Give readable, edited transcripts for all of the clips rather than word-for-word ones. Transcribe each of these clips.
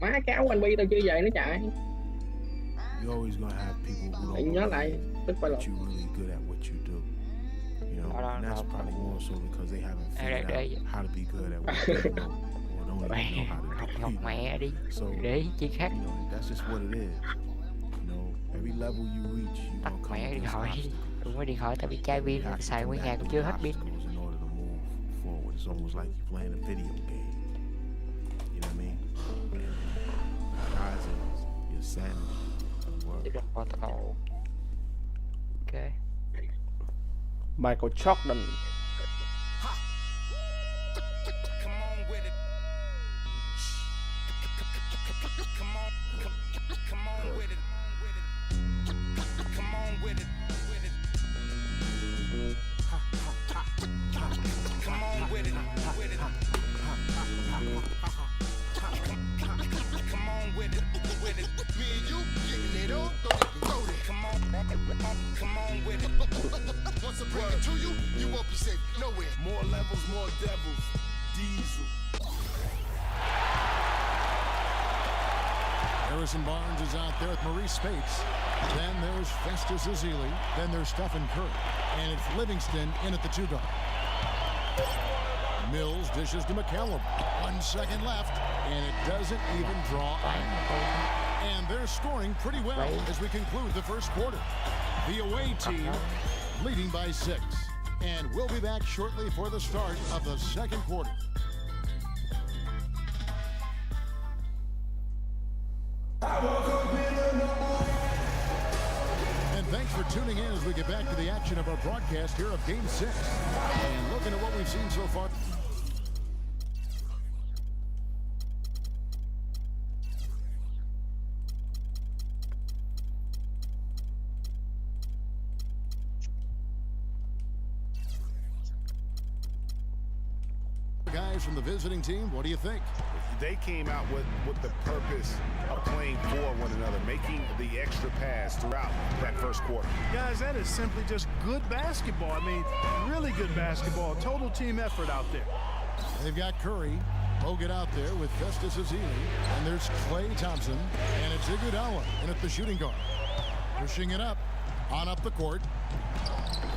Má cái áo anh Bi tao chưa về nó chạy. You're always gonna have people who Anh don't nhớ lại tức quay but lại. you're really good at what you do. You know, and that's probably more so because they haven't figured out how to be good at what they do, or don't even know how to do Học it. mẹ đi. So, Để chi khác. you know, that's just what it is. You know, every level you reach, you Tắt gonna come mẹ điện against thoại. obstacles. Đừng có điện thoại tại vì chai You pin have to xài come nguyên back ngày cũng those chưa hết pin. obstacles in order to move forward. It's almost like you're playing a video game. You know what I mean? Guys, your sanity. Tiếp tục vào tàu. Ok. Michael Jordan. More levels, more devils. Diesel. Harrison Barnes is out there with Maurice Spates. Then there's Festus Ezeli. Then there's Stephen Curry. And it's Livingston in at the 2 guard. Mills dishes to McCallum. 1 second left. And it doesn't even draw. And they're scoring pretty well as we conclude the first quarter. The away team leading by 6. And we'll be back shortly for the start of the second quarter. And thanks for tuning in as we get back to the action of our broadcast here of Game 6. And looking at what we've seen so far. Guys from the visiting team, what do you think? They came out with the purpose of playing for one another, making the extra pass throughout that first quarter. Guys, that is simply just good basketball. I mean, really good basketball. Total team effort out there. They've got Curry. Bogut out there with Festus Ezeli. And there's Klay Thompson. And it's Iguodala in at the shooting guard. Pushing it up. On up the court.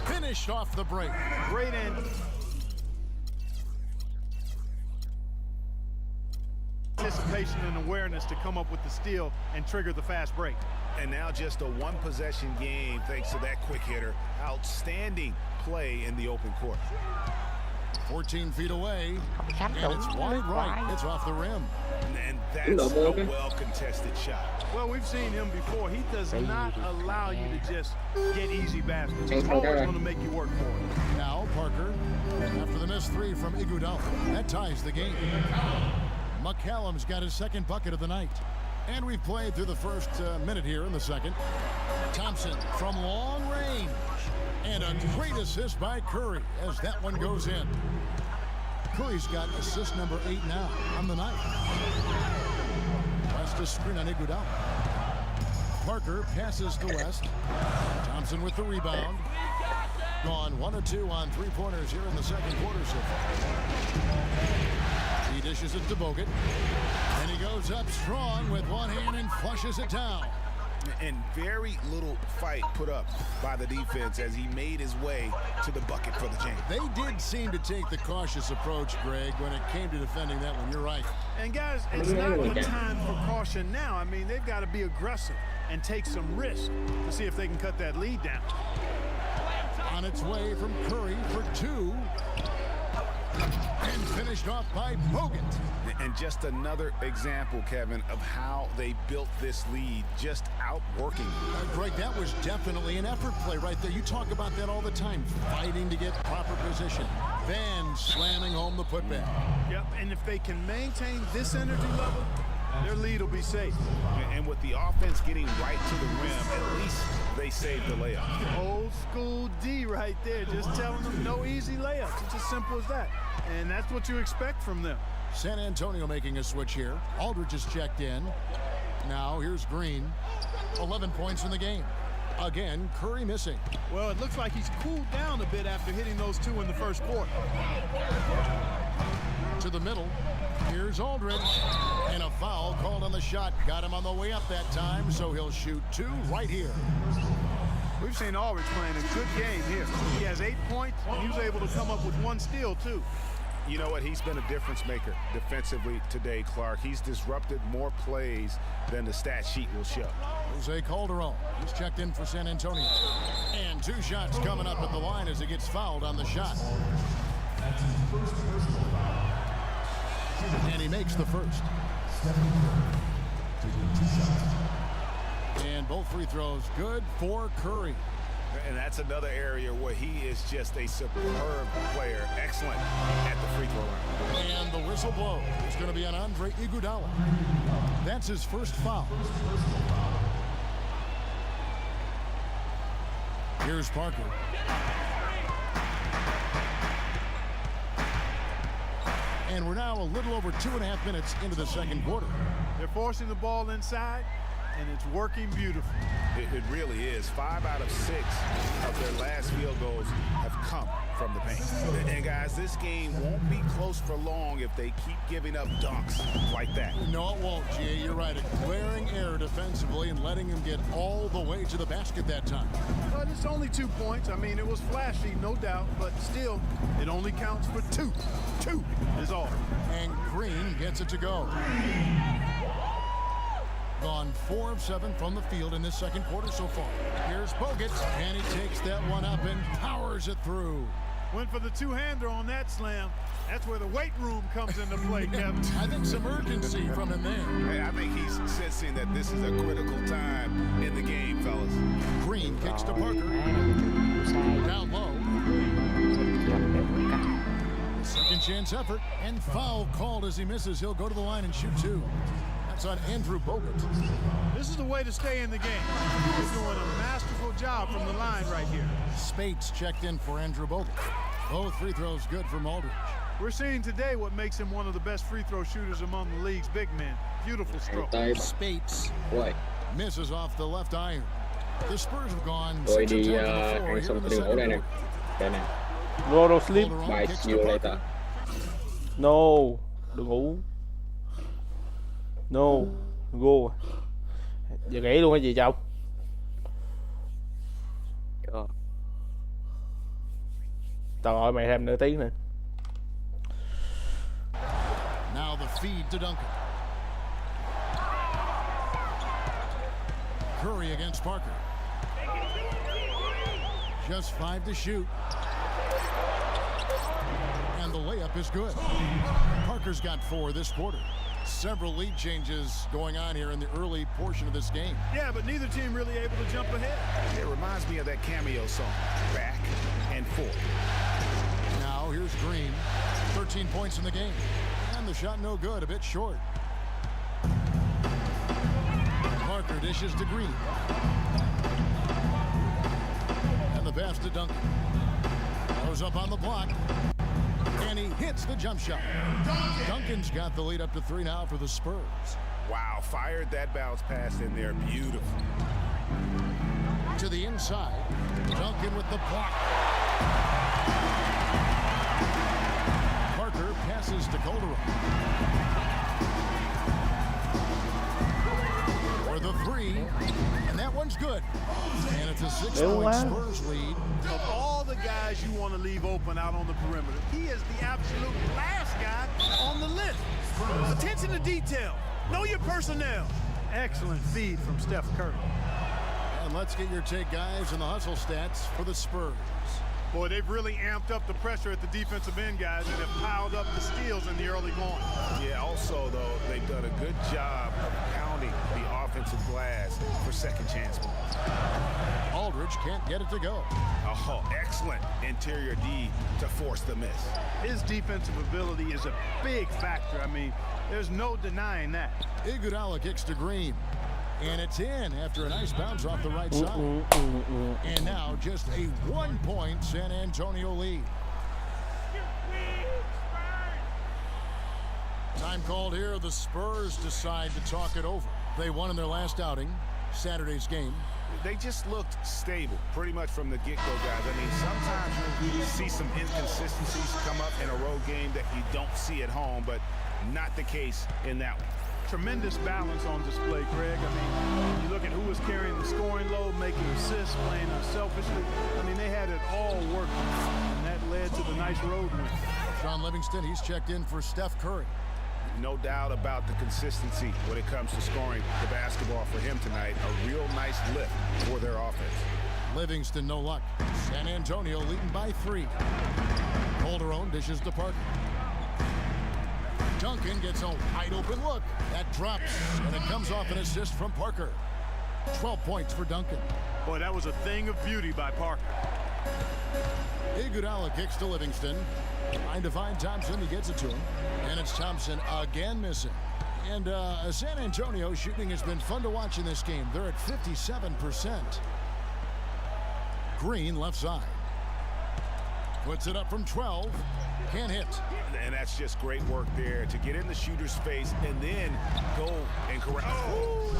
Finished off the break. Great end. Anticipation and awareness to come up with the steal and trigger the fast break. And now just a one-possession game thanks to that quick hitter. Outstanding play in the open court. 14 feet away. And it's wide right. It's off the rim. And that's a well-contested shot. Well, we've seen him before. He does not allow you to just get easy baskets. He's always going to make you work for it. Now Parker, after the missed 3 from Iguodala. That ties the game. McCallum's got his second bucket of the night. And we've played through the first minute here in the second. Thompson from long range. And a great assist by Curry as that one goes in. Curry's got assist number 8 now on the night. West to screen on Iguodala. Parker passes to West. Thompson with the rebound. Gone 1 of 2 on 3-pointers here in the second quarter so far. He dishes it to Bogut. And he goes up strong with one hand and flushes it down. And very little fight put up by the defense as he made his way to the bucket for the jam. They did seem to take the cautious approach, Greg, when it came to defending that one. You're right. And guys, it's not the time for caution now. I mean, they've got to be aggressive and take some risk to see if they can cut that lead down. On its way from Curry for 2. And finished off by Bogut. And just another example, Kevin, of how they built this lead, just outworking. Greg, that was definitely an effort play right there. You talk about that all the time, fighting to get proper position, then slamming home the putback. Yep, and if they can maintain this energy level, their lead will be safe. And with the offense getting right to the rim, at least they saved the layup. Old school D right there, just telling them no easy layups. It's as simple as that. And that's what you expect from them. San Antonio making a switch here. Aldridge is checked in. Now here's Green. 11 points in the game. Again, Curry missing. Well, it looks like he's cooled down a bit after hitting those 2 in the first quarter. To the middle. Here's Aldridge. And a foul called on the shot. Got him on the way up that time, so he'll shoot 2 right here. We've seen Aldridge playing a good game here. He has 8 points, and he was able to come up with 1 steal, too. You know what? He's been a difference maker defensively today, Clark. He's disrupted more plays than the stat sheet will show. Jose Calderon, he's checked in for San Antonio. And 2 shots coming up at the line as he gets fouled on the shot. And he makes the first. And both free throws good for Curry. And that's another area where he is just a superb player. Excellent at the free throw line. And the whistle blows. It's going to be on Andre Iguodala. That's his first foul. Here's Parker. And we're now a little over 2.5 minutes into the second quarter. They're forcing the ball inside, and it's working beautifully. It really is. 5 out of 6 of their last field goals have come from the paint. And guys, this game won't be close for long if they keep giving up dunks like that. No, it won't, G. You're right. A glaring error defensively and letting him get all the way to the basket that time. But it's only 2 points. I mean, it was flashy, no doubt, but still, it only counts for 2. 2 is all. And Green gets it to go. Gone 4 of 7 from the field in this second quarter so far. Here's Bogut, and he takes that one up and powers it through. Went for the 2-hander on that slam. That's where the weight room comes into play, Kevin. I think some urgency from him there. Hey, I think he's sensing that this is a critical time in the game, fellas. Green kicks to Parker. Down low. Second chance effort, and foul called as he misses. He'll go to the line and shoot 2. That's on Andrew Bogut. This is the way to stay in the game. He's doing a masterful job from the line right here. Spates checked in for Andrew Bogut. Both free throws good from Aldridge. We're seeing today what makes him one of the best free throw shooters among the league's big men. Beautiful stroke. Spates misses off the left iron. The Spurs have gone Rồi 6 đi of 10 to the floor ăn here xong in the cái đường ổ đây second nè. quarter. Đây nè. Go to sleep. Calderon Bài kicks to siêu đây Parker. ta. No. Đừng ngủ. No. Go. Giờ nghỉ luôn hay gì chồng? Tao gọi mày thêm nửa tiếng nữa. Now the feed to Duncan. Curry against Parker. Just 5 to shoot. And the layup is good. Parker's got 4 this quarter. Several lead changes going on here in the early portion of this game. Yeah, but neither team really able to jump ahead. It reminds me of that cameo song, Back and Forth. Now here's Green. 13 points in the game. And the shot no good, a bit short. Parker dishes to Green. And the pass to Duncan. Goes up on the block. And he hits the jump shot. Duncan's got the lead up to 3 now for the Spurs. Wow, fired that bounce pass in there. Beautiful. To the inside. Duncan with the block. Parker passes to Calderon. For the 3. And that one's good. And it's a 6-point Spurs lead. Of all the guys you want to leave open out on the perimeter, he is the absolute last guy on the list. Attention to detail. Know your personnel. Excellent feed from Steph Curry. And let's get your take, guys, on the hustle stats for the Spurs. Boy, they've really amped up the pressure at the defensive end, guys, and have piled up the steals in the early going. Yeah, also, though, they've done a good job of pounding the offensive glass for second chance balls. Aldridge can't get it to go. Oh, excellent interior D to force the miss. His defensive ability is a big factor. I mean, there's no denying that. Iguodala kicks to Green. And it's in after a nice bounce off the right side. And now just a 1-point San Antonio lead. Time called here. The Spurs decide to talk it over. They won in their last outing, Saturday's game. They just looked stable pretty much from the get-go, guys. I mean, sometimes you see some inconsistencies come up in a road game that you don't see at home, but not the case in that one. Tremendous balance on display, Greg. I mean, you look at who was carrying the scoring load, making assists, playing unselfishly. I mean, they had it all working, and that led to the nice road win. Sean Livingston, he's checked in for Steph Curry. No doubt about the consistency when it comes to scoring the basketball for him tonight. A real nice lift for their offense. Livingston, no luck. San Antonio leading by 3. Calderon dishes to Parker. Duncan gets a wide open look. That drops, and it comes off an assist from Parker. 12 points for Duncan. Boy, that was a thing of beauty by Parker. Iguodala kicks to Livingston. Trying to find Thompson. He gets it to him. And it's Thompson again missing. And San Antonio shooting has been fun to watch in this game. They're at 57%. Green left side. Puts it up from 12. Can't hit. And that's just great work there to get in the shooter's face and then go and correct. Oh!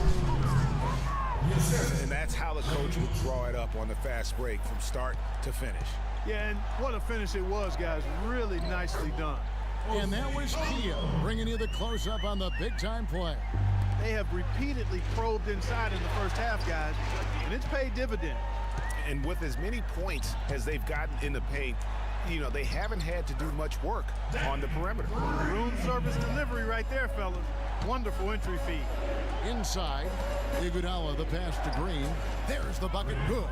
And that's how the coach would draw it up on the fast break from start to finish. Yeah, and what a finish it was, guys. Really nicely done. And that was Kia bringing you the close-up on the big-time play. They have repeatedly probed inside in the first half, guys, and it's paid dividends. And with as many points as they've gotten in the paint, you know, they haven't had to do much work on the perimeter. Room service delivery right there, fellas. Wonderful entry feed. Inside, Iguodala, the pass to Green. There's the bucket. Good.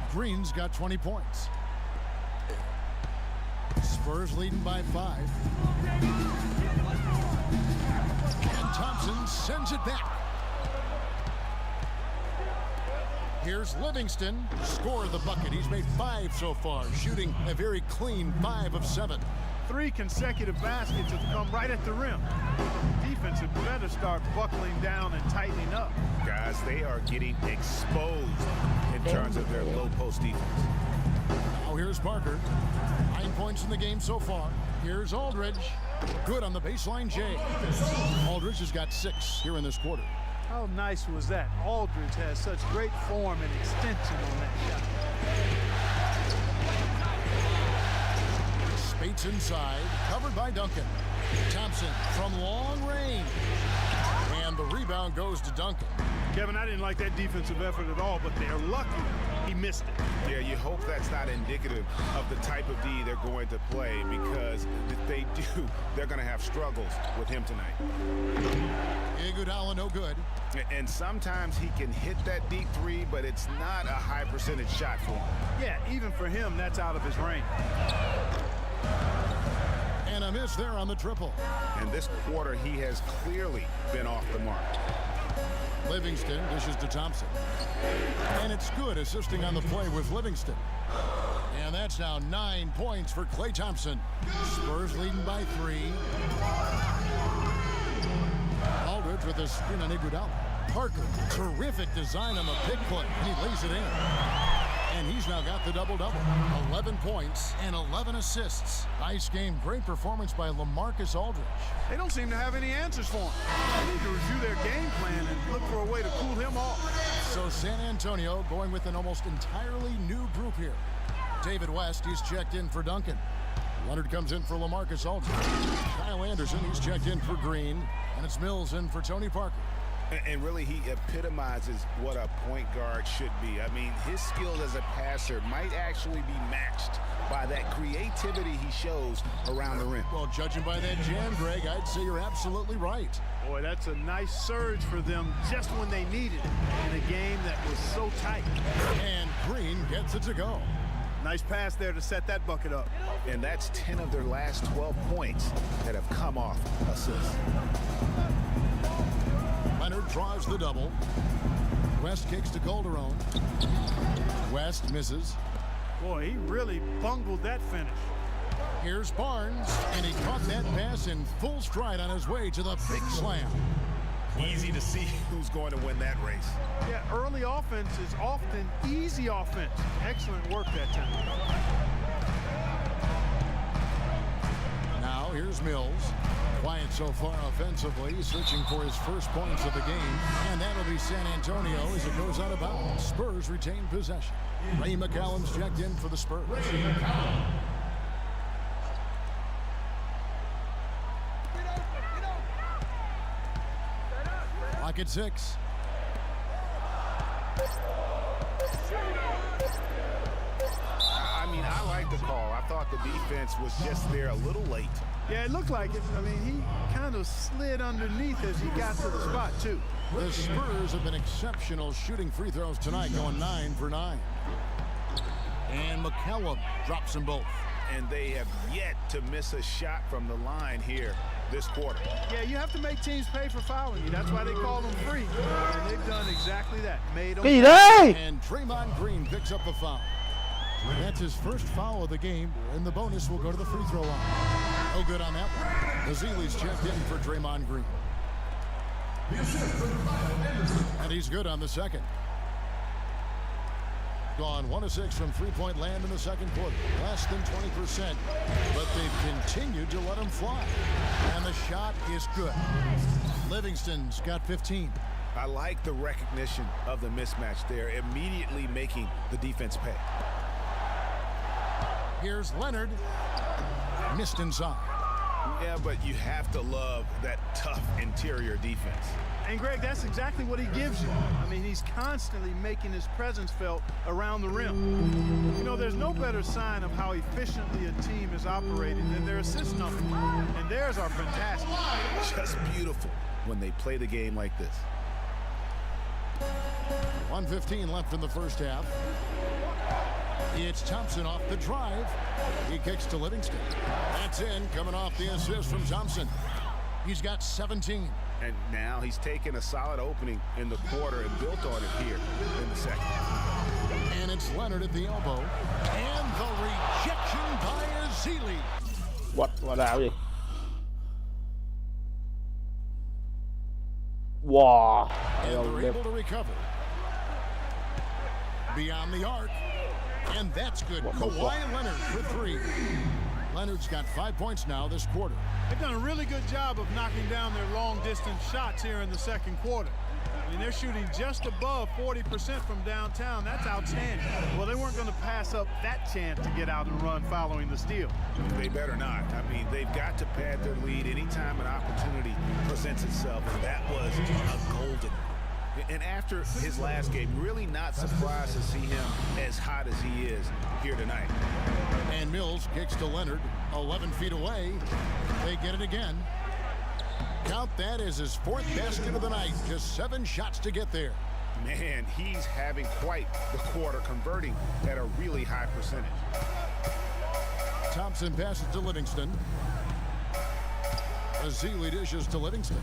Green's got 20 points. Spurs leading by 5. And Thompson sends it back. Here's Livingston. Score the bucket. He's made 5 so far, shooting a very clean 5 of 7. 3 consecutive baskets have come right at the rim. Defense had better start buckling down and tightening up. Guys, they are getting exposed in terms of their low post defense. Now here's Parker. 9 points in the game so far. Here's Aldridge. Good on the baseline, Jay. Aldridge has got 6 here in this quarter. How nice was that? Aldridge has such great form and extension on that shot. Spates inside, covered by Duncan. Thompson from long range. And the rebound goes to Duncan. Kevin, I didn't like that defensive effort at all, but they're lucky he missed it. Yeah, you hope that's not indicative of the type of D they're going to play, because if they do, they're going to have struggles with him tonight. Iguodala no good. And sometimes he can hit that deep 3, but it's not a high percentage shot for him. Yeah, even for him, that's out of his range. And a miss there on the triple. And this quarter, he has clearly been off the mark. Livingston dishes to Thompson. And it's good, assisting on the play with Livingston. And that's now 9 points for Klay Thompson. Spurs leading by 3. Aldridge with a screen on Iguodala. Parker, terrific design on the pick play. And he lays it in. And he's now got the double-double. 11 points and 11 assists. Nice game. Great performance by LaMarcus Aldridge. They don't seem to have any answers for him. They need to review their game plan and look for a way to cool him off. So San Antonio going with an almost entirely new group here. David West, he's checked in for Duncan. Leonard comes in for LaMarcus Aldridge. Kyle Anderson, he's checked in for Green. And it's Mills in for Tony Parker. And really, he epitomizes what a point guard should be. I mean, his skills as a passer might actually be matched by that creativity he shows around the rim. Well, judging by that jam, Greg, I'd say you're absolutely right. Boy, that's a nice surge for them just when they needed it in a game that was so tight. And Green gets it to go. Nice pass there to set that bucket up. And that's 10 of their last 12 points that have come off assists. Leonard draws the double. West kicks to Calderon. West misses. Boy, he really bungled that finish. Here's Barnes, and he caught that pass in full stride on his way to the big slam. Easy to see who's going to win that race. Yeah, early offense is often easy offense. Excellent work that time. Now here's Mills. Quiet so far offensively, searching for his first points of the game. And that'll be San Antonio as it goes out of bounds. Spurs retain possession. Ray McCallum's checked in for the Spurs. at 6. I mean, I like the call. I thought the defense was just there a little late. Yeah, it looked like it. I mean, he kind of slid underneath as he got to the spot, too. The Spurs have been exceptional shooting free throws tonight, going 9 for 9. And McCallum drops them both. And they have yet to miss a shot from the line here this quarter. Yeah, you have to make teams pay for fouling you. That's why they call them free. And they've done exactly that. Made them Cái gì đấy? And Draymond Green picks up the foul. That's his first foul of the game, and the bonus will go to the free throw line. No good on that one. Azile's checked in for Draymond Green. And he's good on the second. Gone 1 of 6 from three-point land in the second quarter. Less than 20%, but they've continued to let him fly. And the shot is good. Livingston's got 15. I like the recognition of the mismatch there, immediately making the defense pay. Here's Leonard. Missed inside. Yeah, but you have to love that tough interior defense. And, Greg, that's exactly what he gives you. I mean, he's constantly making his presence felt around the rim. You know, there's no better sign of how efficiently a team is operating than their assist number. And theirs are fantastic. Just beautiful when they play the game like this. 1:15 left in the first half. It's Thompson off the drive. He kicks to Livingston. That's in, coming off the assist from Thompson. He's got 17. And now he's taken a solid opening in the quarter and built on it here in the second. And it's Leonard at the elbow. And the rejection by Azili. Quả đạo gì? Wow. And they're able to recover. Beyond the arc. And that's good. Kawhi Leonard for 3. Leonard's got 5 points now this quarter. They've done a really good job of knocking down their long-distance shots here in the second quarter. I mean, they're shooting just above 40% from downtown. That's outstanding. Well, they weren't going to pass up that chance to get out and run following the steal. They better not. I mean, they've got to pad their lead anytime an opportunity presents itself, and that was a golden. And after his last game, really not surprised to see him as hot as he is here tonight. And Mills kicks to Leonard, 11 feet away. They get it again. Count that as his 4th basket of the night. Just 7 shots to get there. Man, he's having quite the quarter, converting at a really high percentage. Thompson passes to Livingston. Azili dishes to Livingston.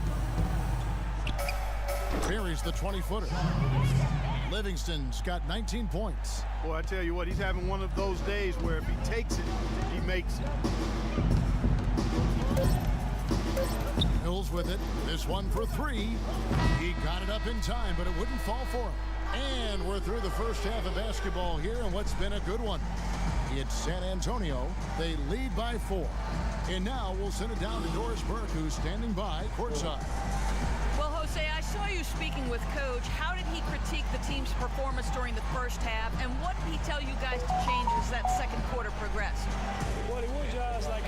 Buries the 20-footer. Livingston's got 19 points. Boy, I tell you what, he's having one of those days where if he takes it, he makes it. Mills with it. This one for 3. He got it up in time, but it wouldn't fall for him. And we're through the first half of basketball here, and what's been a good one. It's San Antonio. They lead by 4. And now we'll send it down to Doris Burke, who's standing by courtside. Well, Jose, I saw you speaking with Coach. How did he critique the team's performance during the first half, and what did he tell you guys to change as that second quarter progressed? Well, it was just like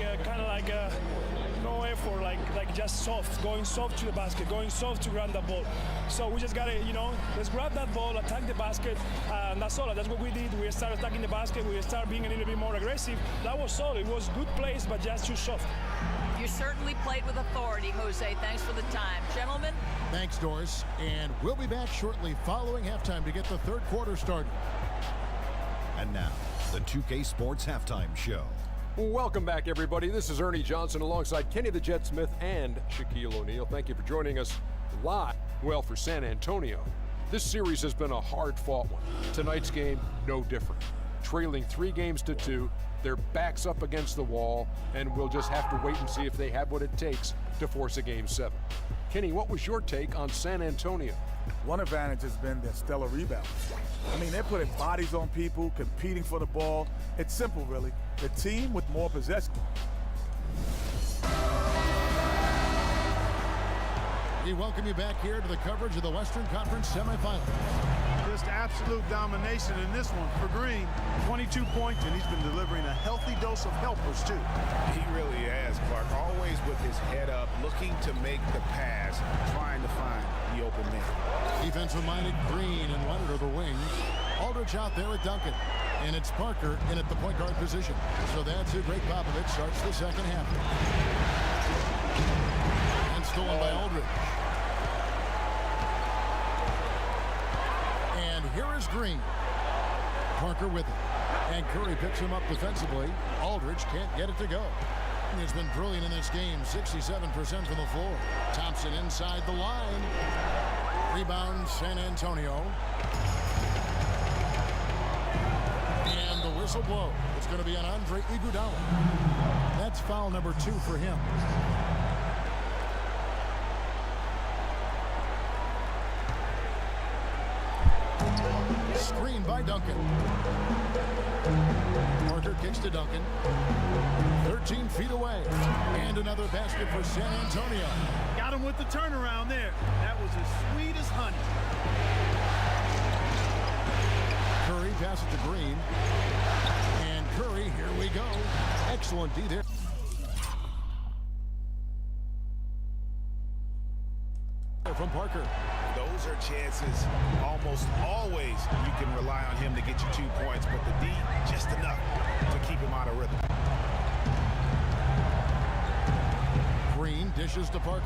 no effort, like just soft, going soft to the basket, going soft to grab the ball. So we just gotta, let's grab that ball, attack the basket, and that's all. That's what we did. We started attacking the basket. We started being a little bit more aggressive. That was all. It was good plays, but just too soft. You certainly played with authority, Jose. Thanks for the time. Gentlemen? Thanks, Doris. And we'll be back shortly following halftime to get the third quarter started. And now, the 2K Sports Halftime Show. Welcome back, everybody. This is Ernie Johnson alongside Kenny the Jet Smith and Shaquille O'Neal. Thank you for joining us live, for San Antonio. This series has been a hard-fought one. Tonight's game, no different. Trailing 3 games to 2, their backs up against the wall, and we'll just have to wait and see if they have what it takes to force a Game 7. Kenny, what was your take on San Antonio? One advantage has been their stellar rebounds. I mean, they're putting bodies on people, competing for the ball. It's simple, really. The team with more possession. We welcome you back here to the coverage of the Western Conference Semi-finals. Just absolute domination in this one for Green. 22 points, and he's been delivering a healthy dose of helpers, too. He really has, Clark. Always with his is head up, looking to make the pass, trying to find the open man. Defensive-minded Green and Leonard are the wings. Aldridge out there with Duncan. And it's Parker in at the point guard position. So that's who Greg Popovich starts the second half. And stolen by Aldridge. And here is Green. Parker with it. And Curry picks him up defensively. Aldridge can't get it to go. He's been brilliant in this game. 67% from the floor. Thompson inside the line. Rebound San Antonio. And the whistle blow. It's going to be on Andre Iguodala. That's foul number 2 for him. Screen by Duncan. Parker kicks to Duncan. 13 feet away. And another basket for San Antonio. Got him with the turnaround there. That was as sweet as honey. Curry passes to Green. And Curry, here we go. Excellent D there. From Parker. Those are chances almost always you can rely on him to get you 2 points, but the D just enough to keep him out of rhythm. Green dishes to Parker.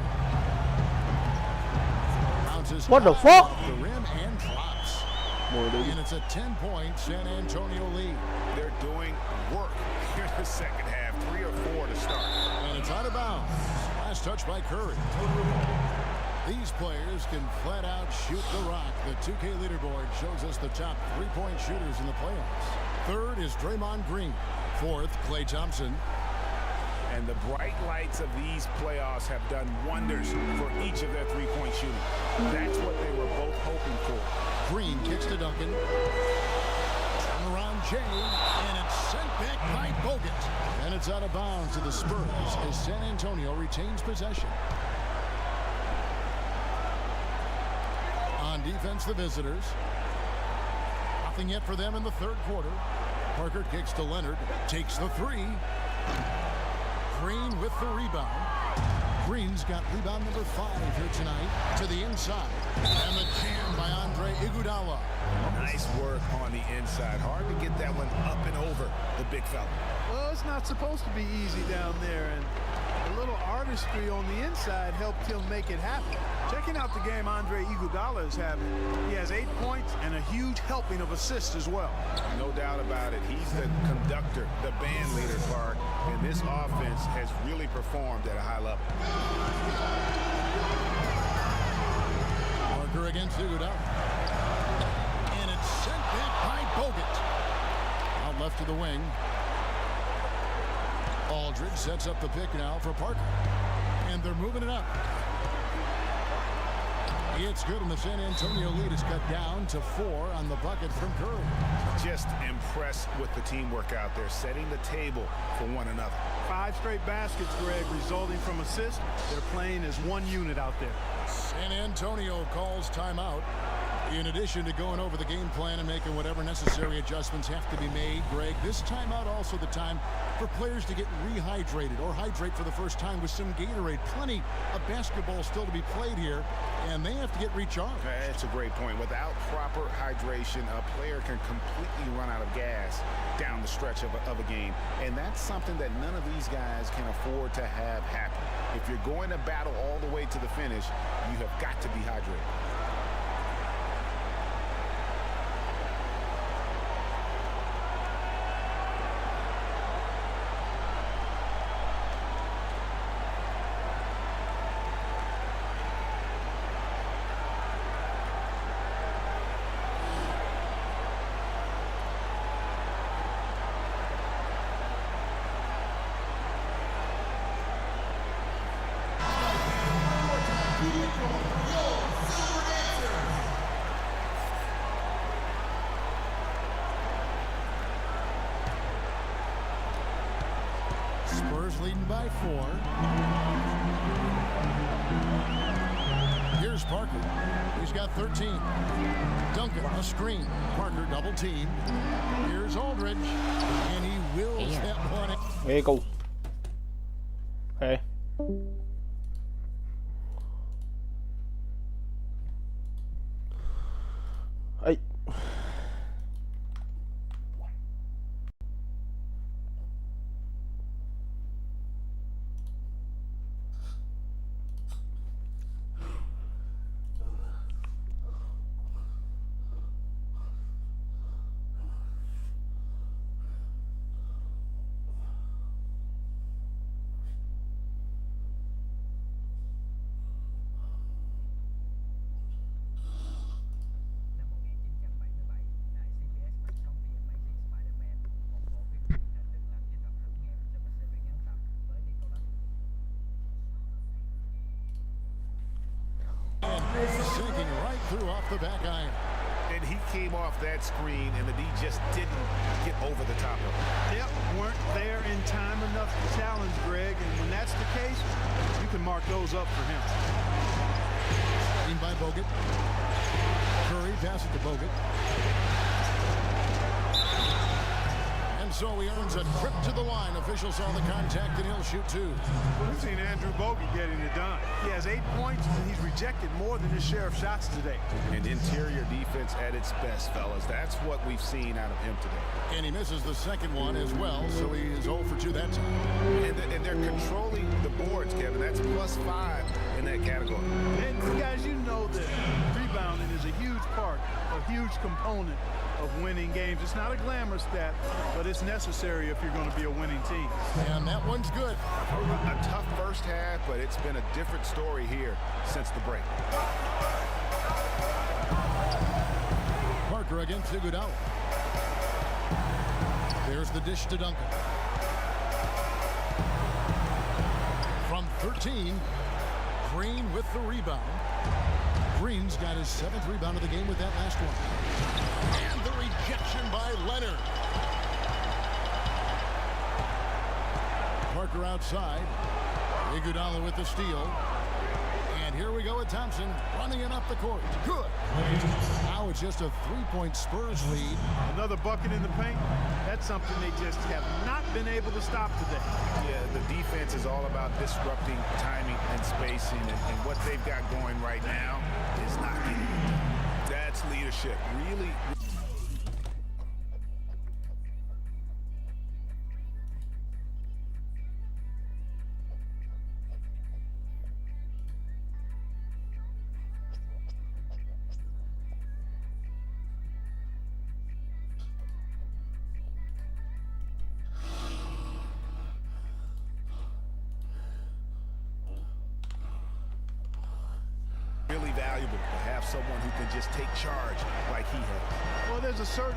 Bounces What the fuck? off the rim and drops. And it's a 10-point San Antonio lead. They're doing work here in the second half. 3 or 4 to start. And it's out of bounds. Last touch by Curry. These players can flat out shoot the rock. The 2K leaderboard shows us the top 3-point shooters in the playoffs. Third is Draymond Green. Fourth, Klay Thompson. And the bright lights of these playoffs have done wonders for each of their 3-point shooting. That's what they were both hoping for. Green kicks to Duncan. Turn around Jay, and it's sent back by Bogut. And it's out of bounds to the Spurs as San Antonio retains possession. On defense, the visitors. Nothing yet for them in the third quarter. Parker kicks to Leonard, takes the 3. Green with the rebound. Green's got rebound number 5 here tonight to the inside. And the jam by Andre Iguodala. Nice work on the inside. Hard to get that one up and over the big fella. Well, it's not supposed to be easy down there, and a little artistry on the inside helped him make it happen. Checking out the game Andre Iguodala is having. He has 8 points and a huge helping of assists as well. No doubt about it. He's the conductor, the band leader, Clark, and this offense has really performed at a high level. Parker against Iguodala. And it's sent back by Bogut. Out left to the wing. Aldridge sets up the pick now for Parker. And they're moving it up. It's good, and the San Antonio lead is cut down to 4 on the bucket from Curry. Just impressed with the teamwork out there, setting the table for one another. 5 straight baskets, Greg, resulting from assists. They're playing as one unit out there. San Antonio calls timeout. In addition to going over the game plan and making whatever necessary adjustments have to be made, Greg, this timeout also the time for players to get rehydrated or hydrate for the first time with some Gatorade. Plenty of basketball still to be played here, and they have to get recharged. That's a great point. Without proper hydration, a player can completely run out of gas down the stretch of a game, and that's something that none of these guys can afford to have happen. If you're going to battle all the way to the finish, you have got to be hydrated. Spurs leading by 4. Here's Parker. He's got 13. Duncan, a screen. Parker double teamed. Here's Aldridge. And he wills that one. Ghê cù. Ok. Ấy. Sinking right through off the back iron. And he came off that screen, and the D just didn't get over the top of it. Yep, weren't there in time enough to challenge Greg, and when that's the case, you can mark those up for him. In by Bogut. Curry passes to Bogut. And so he earns a trip to the line. Officials saw the contact, and he'll shoot two. We've seen Andrew Bogut getting it done. He has 8 points, and he's rejected more than his share of shots today. And interior defense at its best, fellas. That's what we've seen out of him today. And he misses the second one as well, so he is 0 for 2 that time. And they're controlling the boards, Kevin. That's +5 in that category. And guys, you know that rebounding is a huge part, a huge component of winning games. It's not a glamorous stat, but it's necessary if you're going to be a winning team. And that one's good. A tough first half, but it's been a different story here since the break. Parker against Iguodala. There's the dish to Duncan. From 13, Green with the rebound. Green's got his 7th rebound of the game with that last one. And the rejection by Leonard. Parker outside. Iguodala with the steal. And here we go with Thompson running it up the court. Good. Now it's just a 3-point Spurs lead. Another bucket in the paint. That's something they just have not been able to stop today. Yeah, the defense is all about disrupting timing and spacing, and what they've got going right now is not getting it done. That's leadership. Really. Really valuable to have someone who can just take charge like he has. Well, there's a certain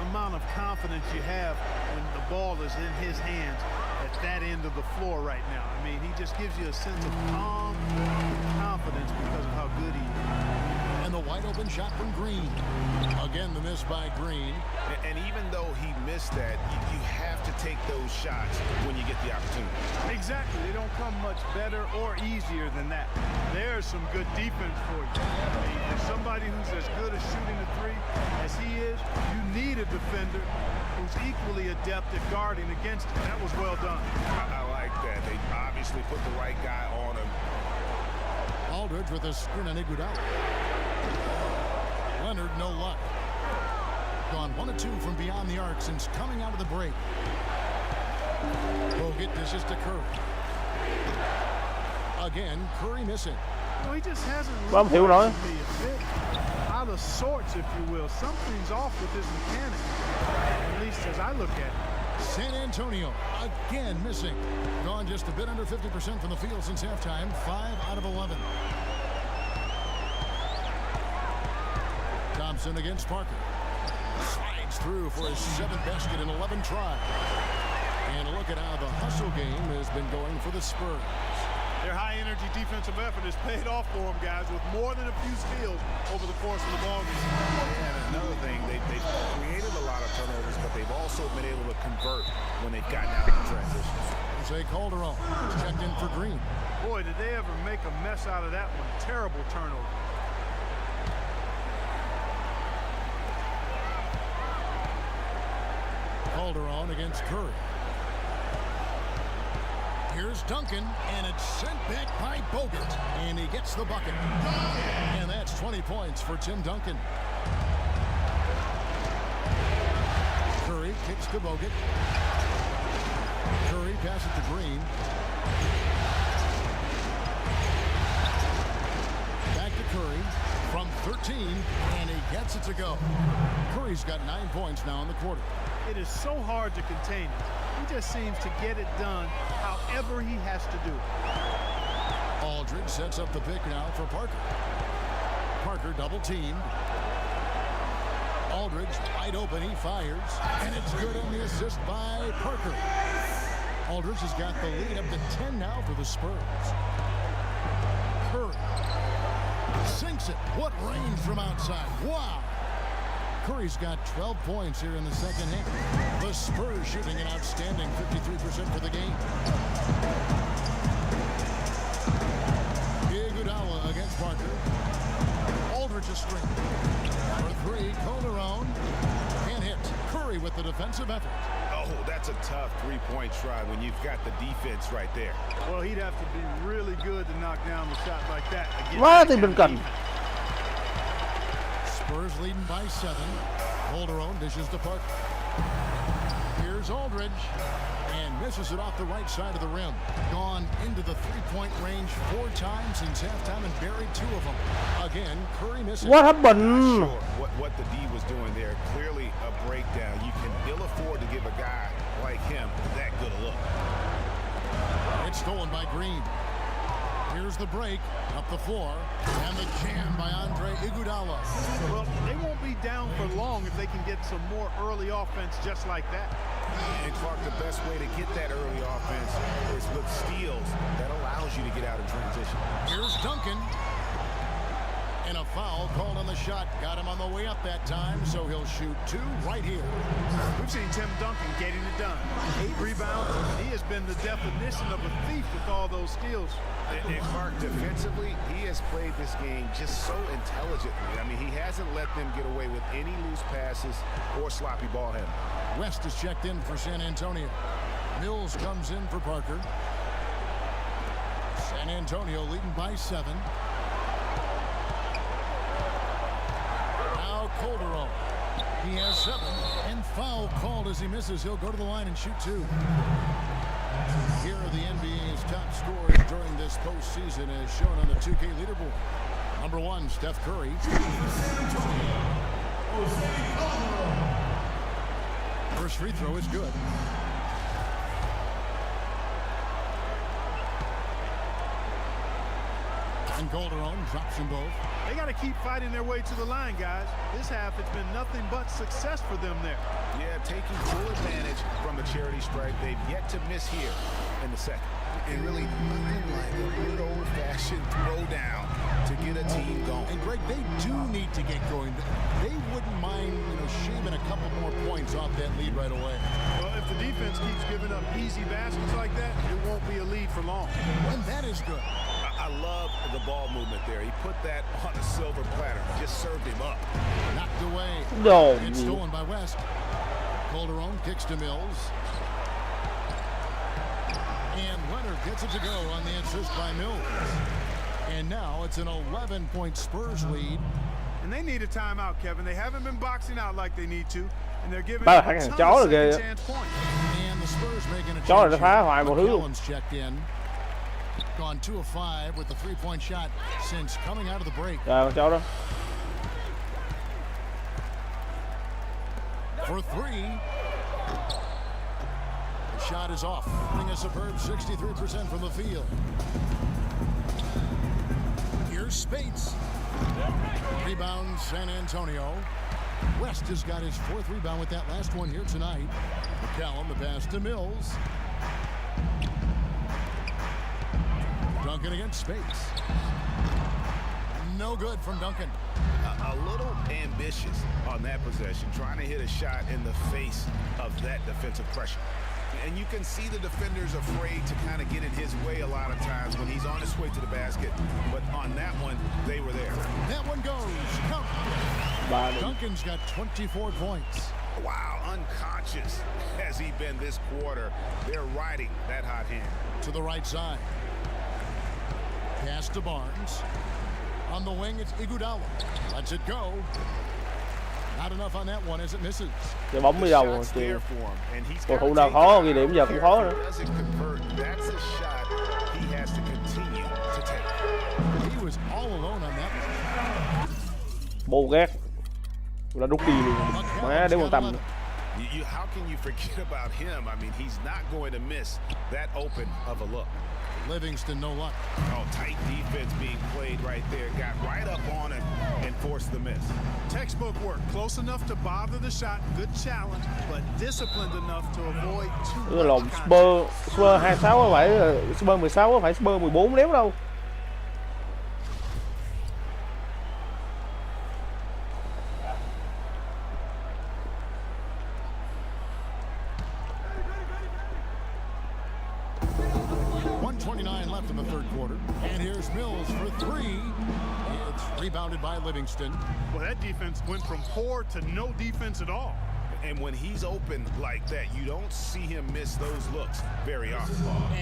amount of confidence you have when the ball is in his hands at that end of the floor right now. I mean, he just gives you a sense of calm confidence because of how good he is. And the wide open shot from Green. Again, the miss by Green. And even though he missed that, you have to take those shots when you get the opportunity. Exactly. They don't come much better or easier than that. There's some good defense for you. I mean, if somebody who's as good at shooting the three as he is, you need a defender who's equally adept at guarding against him. That was well done. I like that. They obviously put the right guy on him. Aldridge with a screen on Iguodala. Leonard, no luck. Gone 1 of 2 from beyond the arc since coming out of the break. Bogut dishes to Curry. Again, Curry missing. Well, he just hasn't Vâng, hiểu rồi. a bit out of sorts, if you will. Something's off with his mechanics, at least as I look at it. San Antonio again missing. Gone just a bit under 50% from the field since halftime. 5 out of 11. Thompson against Parker. Slides through for his 7th basket in 11 tries. And look at how the hustle game has been going for the Spurs. Their high-energy defensive effort has paid off for them, guys, with more than a few steals over the course of the ballgame. And another thing, they've created a lot of turnovers, but they've also been able to convert when they've gotten out of the transition. Jose Calderon checked in for Green. Boy, did they ever make a mess out of that one. Terrible turnover. Calderon against Curry. Here's Duncan, and it's sent back by Bogut, and he gets the bucket. And that's 20 points for Tim Duncan. Curry kicks to Bogut. Curry passes to Green. Back to Curry from 13, and he gets it to go. Curry's got 9 points now in the quarter. It is so hard to contain it. He just seems to get it done however he has to do it. Aldridge sets up the pick now for Parker. Parker double teamed. Aldridge wide open, he fires, and it's good on the assist by Parker. Aldridge has got the lead up to 10 now for the Spurs. Curry sinks it. What range from outside. Wow. Curry's got 12 points here in the second half. The Spurs shooting an outstanding 53% for the game. Iguodala against Parker. Aldridge a string. For three, Calderon can't hit. Curry with the defensive effort. Oh, that's a tough three-point try when you've got the defense right there. Well, he'd have to be really good to knock down the shot like that. Quá thì mình cần. Spurs leading by 7. Calderon dishes to Parker. Here's Aldridge, and misses it off the right side of the rim. Gone into the three-point range 4 times since halftime and buried 2 of them. Again, Curry misses. What happened? Not sure what the D was doing there. Clearly a breakdown. You can ill afford to give a guy like him that good a look. It's stolen by Green. Here's the break, up the floor, and the jam by Iguodala. Well, they won't be down for long if they can get some more early offense just like that. And Clark, the best way to get that early offense is with steals that allows you to get out in transition. Here's Duncan. And a foul called on the shot. Got him on the way up that time, so he'll shoot 2 right here. We've seen Tim Duncan getting it done. 8 rebounds. He has been the definition of a thief with all those steals. And Clark, defensively, he has played this game just so intelligently. I mean, he hasn't let them get away with any loose passes or sloppy ball handling. West is checked in for San Antonio. Mills comes in for Parker. San Antonio leading by 7. Now Calderon. He has 7. And foul called as he misses. He'll go to the line and shoot 2. Here are the NBA's top scorers during this postseason as shown on the 2K leaderboard. Number 1, Steph Curry. First free throw is good. And Calderon drops them both. They got to keep fighting their way to the line, guys. This half, it's been nothing but success for them there. Yeah, taking full advantage from the charity strike. They've yet to miss here in the second. And really nothing like a good old-fashioned throwdown to get a team going. And Greg, they do need to get going. They wouldn't mind, shaving a couple more points off that lead right away. Well, if the defense keeps giving up easy baskets like that, it won't be a lead for long. And that is good. I love the ball movement there. He put that on a silver platter. Just served him up. Knocked away. No. It's stolen by West. Calderon kicks to Mills. And Leonard gets it to go on the assist by Mills. And now it's an 11-point Spurs lead. And they need a timeout, Kevin. They haven't been boxing out like they need to. And they're giving Ba, up a ton of second chance points. And the Spurs making a Chó change. là phá hoại một thứ luôn. McCallum's checked in. Gone 2 of 5 with the 3-point shot since coming out of the break. Rồi, con chó đó. For 3. The shot is off, bringing a superb 63% from the field. Here's Spates. Rebound, San Antonio. West has got his 4th rebound with that last one here tonight. McCallum, the pass to Mills. Duncan against Spates. No good from Duncan. A little ambitious on that possession, trying to hit a shot in the face of that defensive pressure. And you can see the defenders afraid to kind of get in his way a lot of times when he's on his way to the basket. But on that one, they were there. That one goes. Count. Duncan's got 24 points. Wow, unconscious has he been this quarter. They're riding that hot hand. To the right side. Pass to Barnes. On the wing, it's Iguodala. Lets it go. Not enough on that one as it misses. Cái bóng đi đâu rồi kìa. Cầu thủ nào khó, ghi điểm giờ cũng khó nữa. That's a shot he has to continue to take. He was all alone on that one. Bô ghét. Là rút đi luôn. Má để quan tâm. How can you forget about him? I mean, he's not going to miss that open of a look. Livingston, no luck. Oh, tight defense being played right there. Got right up on him and forced the miss. Textbook work. Close enough to bother the shot. Good challenge, but disciplined enough to avoid too much Lộn Spurs 26 không phải Spurs 16 không phải Spurs 14 đéo đâu. Left in the third quarter. And here's Mills for three. It's rebounded by Livingston. Well, that defense went from poor to no defense at all. And when he's open like that, you don't see him miss those looks very often.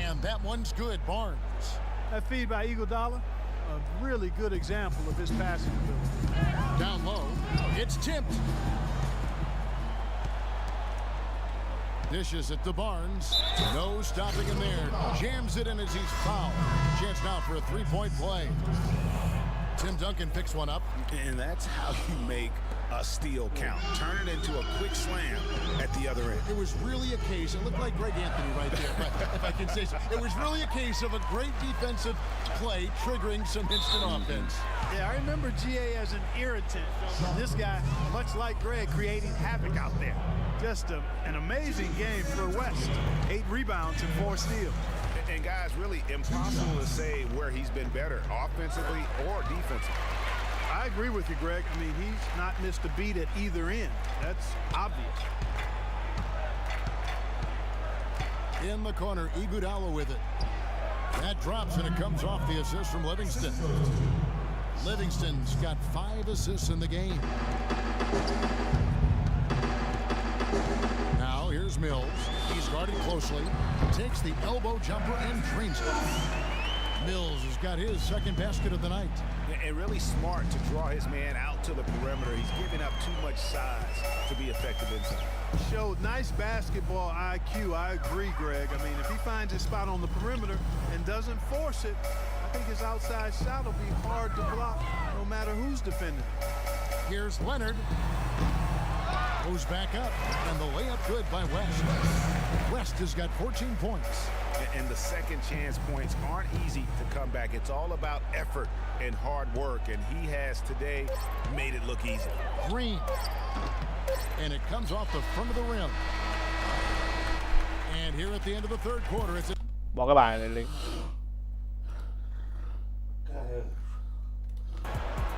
And that one's good, Barnes. That feed by Iguodala, a really good example of his passing ability. Down low, it's tipped. Dishes it to Barnes. No stopping him there. Jams it in as he's fouled. Chance now for a three-point play. Tim Duncan picks one up. And that's how you make a steal count. Turn it into a quick slam at the other end. It was really a case, it looked like Greg Anthony right there, but if I can say so. It was really a case of a great defensive play triggering some instant offense. Yeah, I remember GA as an irritant. This guy, much like Greg, creating havoc out there. Just an amazing game for West. 8 rebounds and 4 steals. And guys, really impossible to say where he's been better, offensively or defensively. I agree with you, Greg. I mean, he's not missed a beat at either end. That's obvious. In the corner, Iguodala with it. That drops and it comes off the assist from Livingston. Livingston's got 5 assists in the game. Now here's Mills. He's guarded closely. Takes the elbow jumper and drains it. Mills has got his second basket of the night. And really smart to draw his man out to the perimeter. He's giving up too much size to be effective inside. Showed nice basketball IQ. I agree, Greg. I mean, if he finds his spot on the perimeter and doesn't force it, I think his outside shot will be hard to block no matter who's defending. Here's Leonard. Goes back up, and the layup good by West. West has got 14 points. And the second chance points aren't easy to come back. It's all about effort and hard work, and he has today made it look easy. Green. And it comes off the front of the rim. And here at the end of the third quarter, it's a... Bỏ cái bài này liền.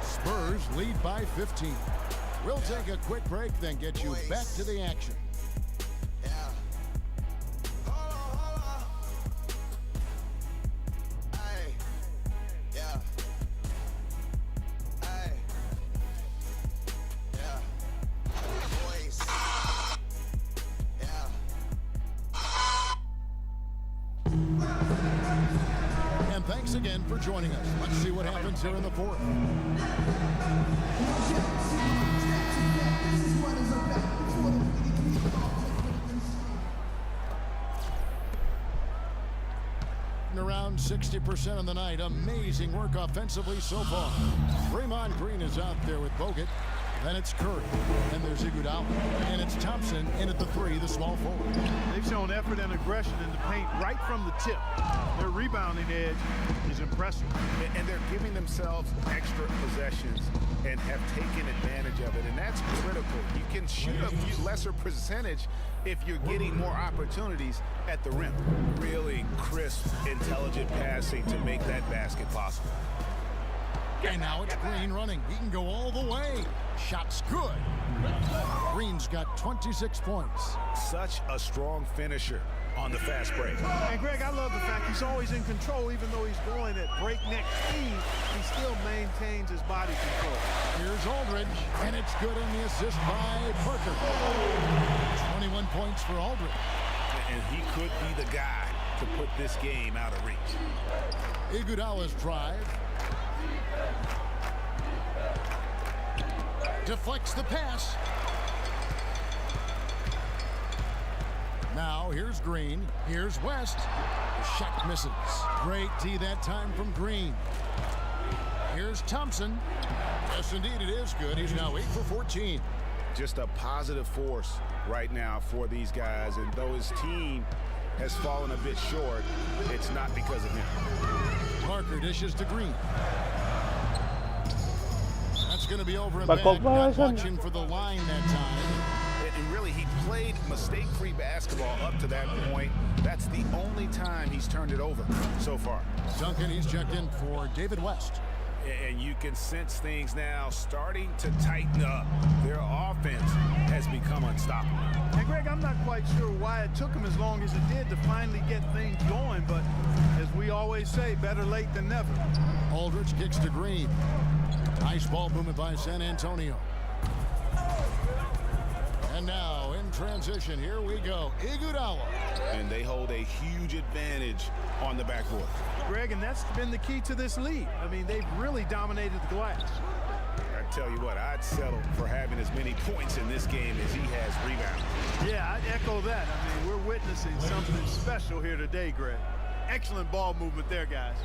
Spurs lead by 15. We'll take a quick break, then get you back to the action. And thanks again for joining us. Let's see what happens here in the fourth. Around 60% of the night. Amazing work offensively so far. Draymond Green is out there with Bogut. Then it's Curry. And there's Iguodala. And it's Thompson in at the 3, the small forward. They've shown effort and aggression in the paint right from the tip. Their rebounding edge is impressive. And they're giving themselves extra possessions and have taken advantage of it. And that's critical. You can shoot a few lesser percentage if you're getting more opportunities at the rim. Really crisp, intelligent passing to make that basket possible. And now it's Green running. He can go all the way. Shot's good. Green's got 26 points. Such a strong finisher on the fast break. And Greg, I love the fact he's always in control, even though he's going at break breakneck speed, he still maintains his body control. Here's Aldridge, and it's good on the assist by Parker. 21 points for Aldridge. And he could be the guy to put this game out of reach. Iguodala's drive. Deflects the pass. Now here's Green. Here's West. The shot misses. Great D that time from Green. Here's Thompson. Yes, indeed, it is good. He's now 8 for 14. Just a positive force right now for these guys. And though his team has fallen a bit short, it's not because of him. Parker dishes to Green. That's going to be over and But back. Not watching for the line that time. And really, he played mistake-free basketball up to that point. That's the only time he's turned it over so far. Duncan, he's checked in for David West. And you can sense things now starting to tighten up. Their offense has become unstoppable. And Greg, I'm not quite sure why it took him as long as it did to finally get things going, but as we always say, better late than never. Aldridge kicks to Green. Nice ball movement by San Antonio. And now in transition, here we go. Iguodala. And they hold a huge advantage on the backboard. Greg, and that's been the key to this lead. I mean, they've really dominated the glass. I tell you what, I'd settle for having as many points in this game as he has rebounds. Yeah, I'd echo that. I mean, we're witnessing something special here today, Greg. Excellent ball movement there, guys.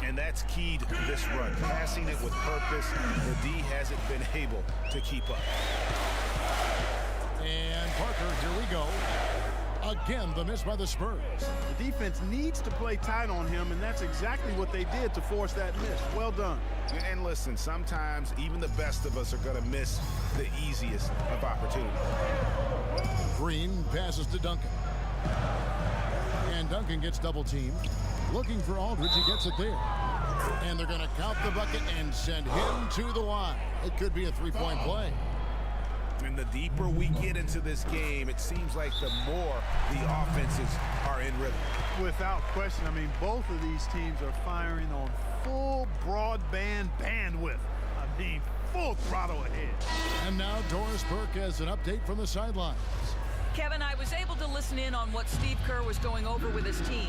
And that's key to this run. Passing it with purpose. The D hasn't been able to keep up. And Parker, here we go. Again, the miss by the Spurs. The defense needs to play tight on him, and that's exactly what they did to force that miss. Well done. And listen, sometimes even the best of us are going to miss the easiest of opportunities. Green passes to Duncan. And Duncan gets double teamed. Looking for Aldridge, he gets it there. And they're going to count the bucket and send him to the line. It could be a three-point play. And the deeper we get into this game, it seems like the more the offenses are in rhythm. Without question. I mean, both of these teams are firing on full broadband bandwidth. I mean, full throttle ahead. And now Doris Burke has an update from the sidelines. Kevin, I was able to listen in on what Steve Kerr was going over with his team.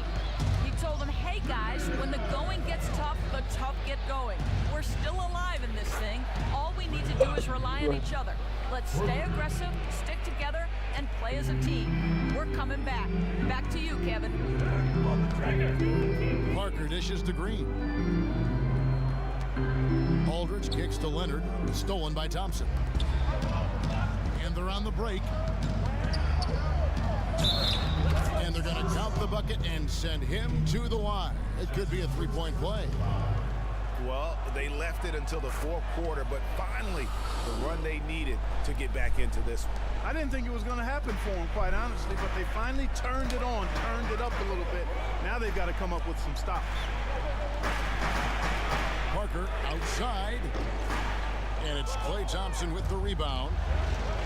He told them, hey guys, when the going gets tough, the tough get going. We're still alive in this thing. All we need to do is rely on each other. Let's stay aggressive, stick together, and play as a team. We're coming back. Back to you, Kevin. Parker dishes to Green. Aldridge kicks to Leonard. Stolen by Thompson. And they're on the break. And they're going to count the bucket and send him to the line. It could be a three-point play. Well, they left it until the fourth quarter, but finally the run they needed to get back into this one. I didn't think it was going to happen for them, quite honestly, but they finally turned it on, turned it up a little bit. Now they've got to come up with some stops. Parker outside. And it's Klay Thompson with the rebound.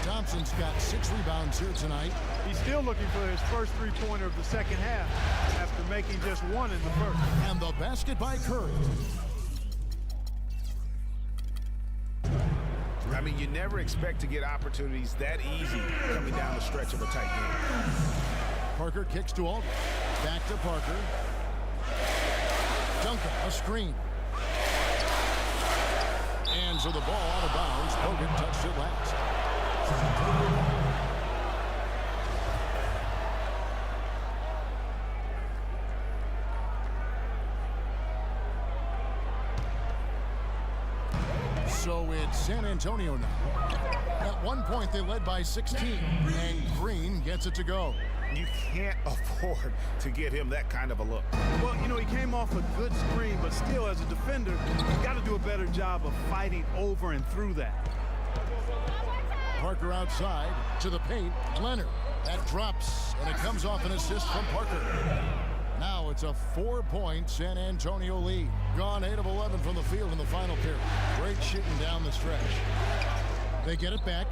Thompson's got 6 rebounds here tonight. He's still looking for his first three-pointer of the second half after making just one in the first. And the basket by Curry. I mean, you never expect to get opportunities that easy coming down the stretch of a tight game. Parker kicks to Aldridge. Back to Parker. Duncan, a screen. And so the ball out of bounds. Bogut touched it last. So it's San Antonio now. At one point, they led by 16. And Green gets it to go. You can't afford to give him that kind of a look. Well, you know, he came off a good screen, but still, as a defender, you got to do a better job of fighting over and through that. Parker outside to the paint. Leonard. That drops, and it comes off an assist from Parker. Now it's a 4-point San Antonio lead. Gone 8 of 11 from the field in the final period. Great shooting down the stretch. They get it back,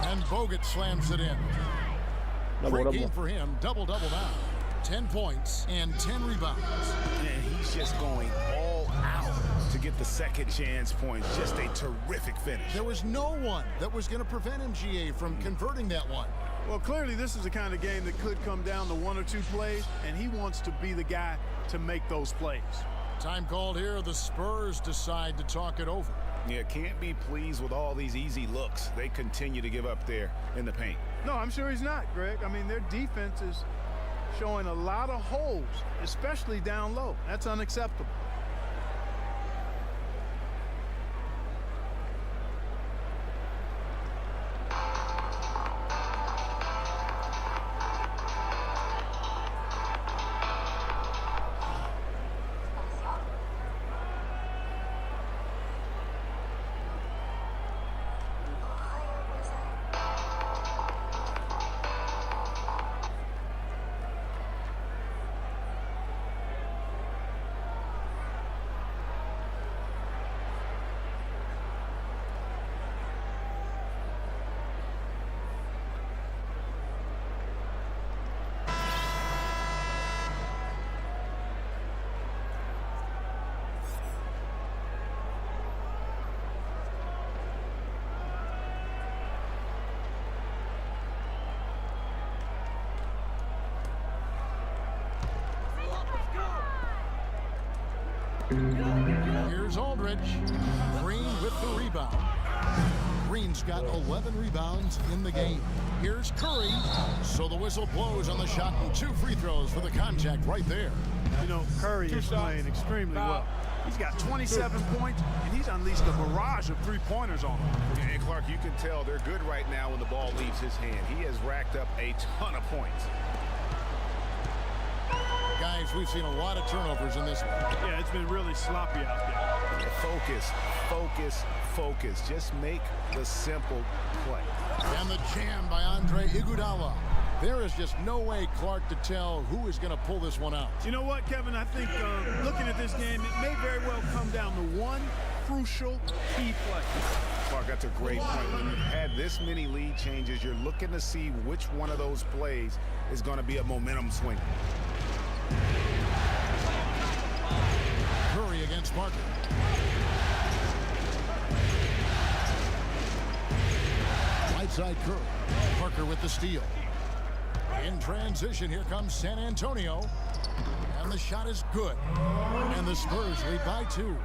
and Bogut slams it in. Great game for him. Double-double now. 10 points and 10 rebounds. And he's just going all out get the second chance points. Just a terrific finish. There was no one that was going to prevent MGA from converting that one. Well, clearly this is the kind of game that could come down to 1 or 2 plays, and he wants to be the guy to make those plays. Time called here. The Spurs decide to talk it over. Yeah, can't be pleased with all these easy looks they continue to give up there in the paint. No, I'm sure he's not, Greg. I mean, their defense is showing a lot of holes, especially down low. That's unacceptable. Here's Aldridge. Green with the rebound. Green's got 11 rebounds in the game. Here's Curry. So the whistle blows on the shot and 2 free throws for the contact right there. You know, Curry is playing extremely well. He's got 27 points, and he's unleashed a barrage of 3-pointers on them. And Clark, you can tell they're good right now when the ball leaves his hand. He has racked up a ton of points. Guys, we've seen a lot of turnovers in this one. Yeah, it's been really sloppy out there. Focus, focus, focus. Just make the simple play. And the jam by Andre Iguodala. There is just no way, Clark, to tell who is going to pull this one out. You know what, Kevin? I think looking at this game, it may very well come down to one crucial key play. Clark, that's a great point. When you've had this many lead changes, you're looking to see which one of those plays is going to be a momentum swing. Curry against Parker. Right side Curry. Parker with the steal. In transition, here comes San Antonio. And the shot is good. And the Spurs lead by 2.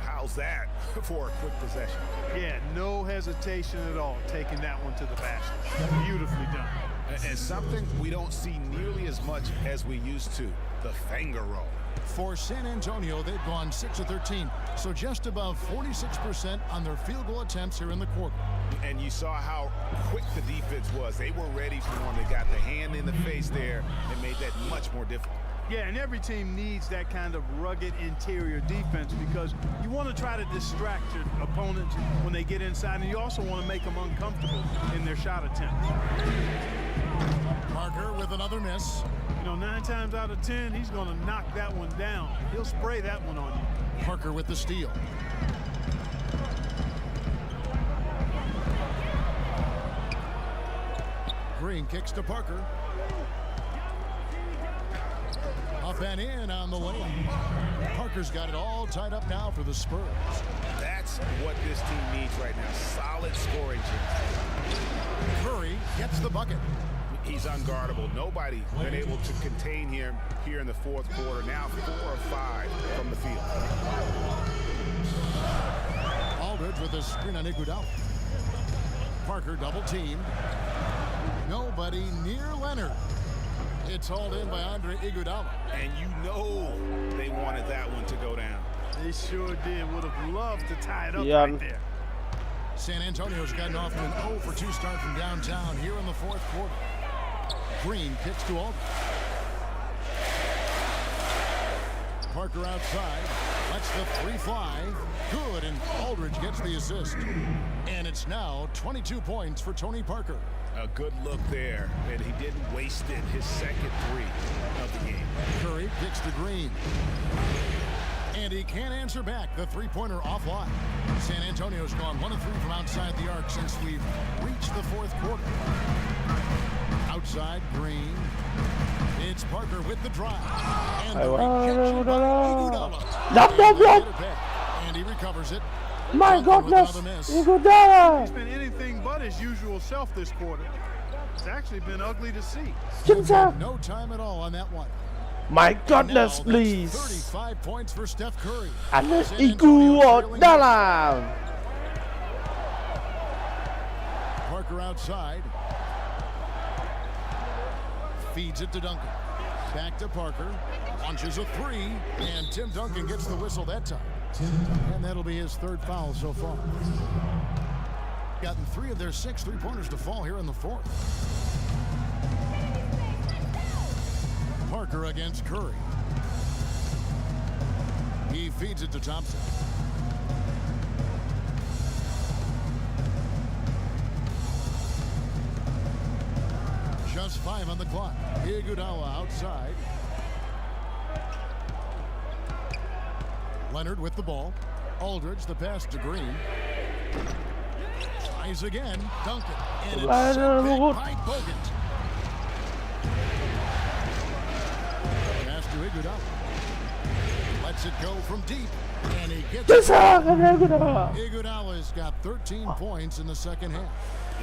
How's that for a quick possession? Yeah, no hesitation at all taking that one to the basket. Beautifully done. And something we don't see nearly as much as we used to, the finger roll. For San Antonio, they've gone 6 of 13, so just above 46% on their field goal attempts here in the quarter. And you saw how quick the defense was. They were ready for one. They got the hand in the face there and made that much more difficult. Yeah, and every team needs that kind of rugged interior defense because you want to try to distract your opponents when they get inside, and you also want to make them uncomfortable in their shot attempts. Parker with another miss. You know, 9 times out of 10, he's going to knock that one down. He'll spray that one on you. Parker with the steal. Green kicks to Parker. Up and in on the layup. Parker's got it all tied up now for the Spurs. That's what this team needs right now. Solid scoring chance. Curry gets the bucket. He's unguardable. Nobody been able to contain him here in the fourth quarter. Now 4 of 5 from the field. Aldridge with a screen on Iguodala. Parker double teamed. Nobody near Leonard. It's hauled in by Andre Iguodala. And you know they wanted that one to go down. They sure did. Would have loved to tie it up right there. San Antonio's gotten off to an 0 for 2 start from downtown here in the fourth quarter. Green kicks to Aldridge. Parker outside. Lets the 3 fly. Good, and Aldridge gets the assist. And it's now 22 points for Tony Parker. A good look there, and he didn't waste it. His second 3 of the game. Curry kicks to Green. And he can't answer back. The 3-pointer offline. San Antonio's gone 1 of 3 from outside the arc since we've reached the fourth quarter. Outside Green. It's Parker with the drive. And the rejection by Iguodala. And he recovers. recovers it. My goodness, Iguodala. He's been anything but his usual self this quarter. It's actually been ugly to see. Chính xác. No time at all on that one. My goodness, please. 35 points for Steph Curry. Anh Iguodala. Parker outside. Feeds it to Duncan. Back to Parker. Launches a three. And Tim Duncan gets the whistle that time. And that'll be his third foul so far. Gotten 3 of their 6 three-pointers to fall here in the fourth. Parker against Curry. He feeds it to Thompson. Just 5 on the clock. Iguodala outside. Leonard with the ball. Aldridge, the pass to Green. Tries again. Duncan. And it's set back by Bogut. Pass to Iguodala. Lets it go from deep. And he gets it. Iguodala's got 13 points in the second half.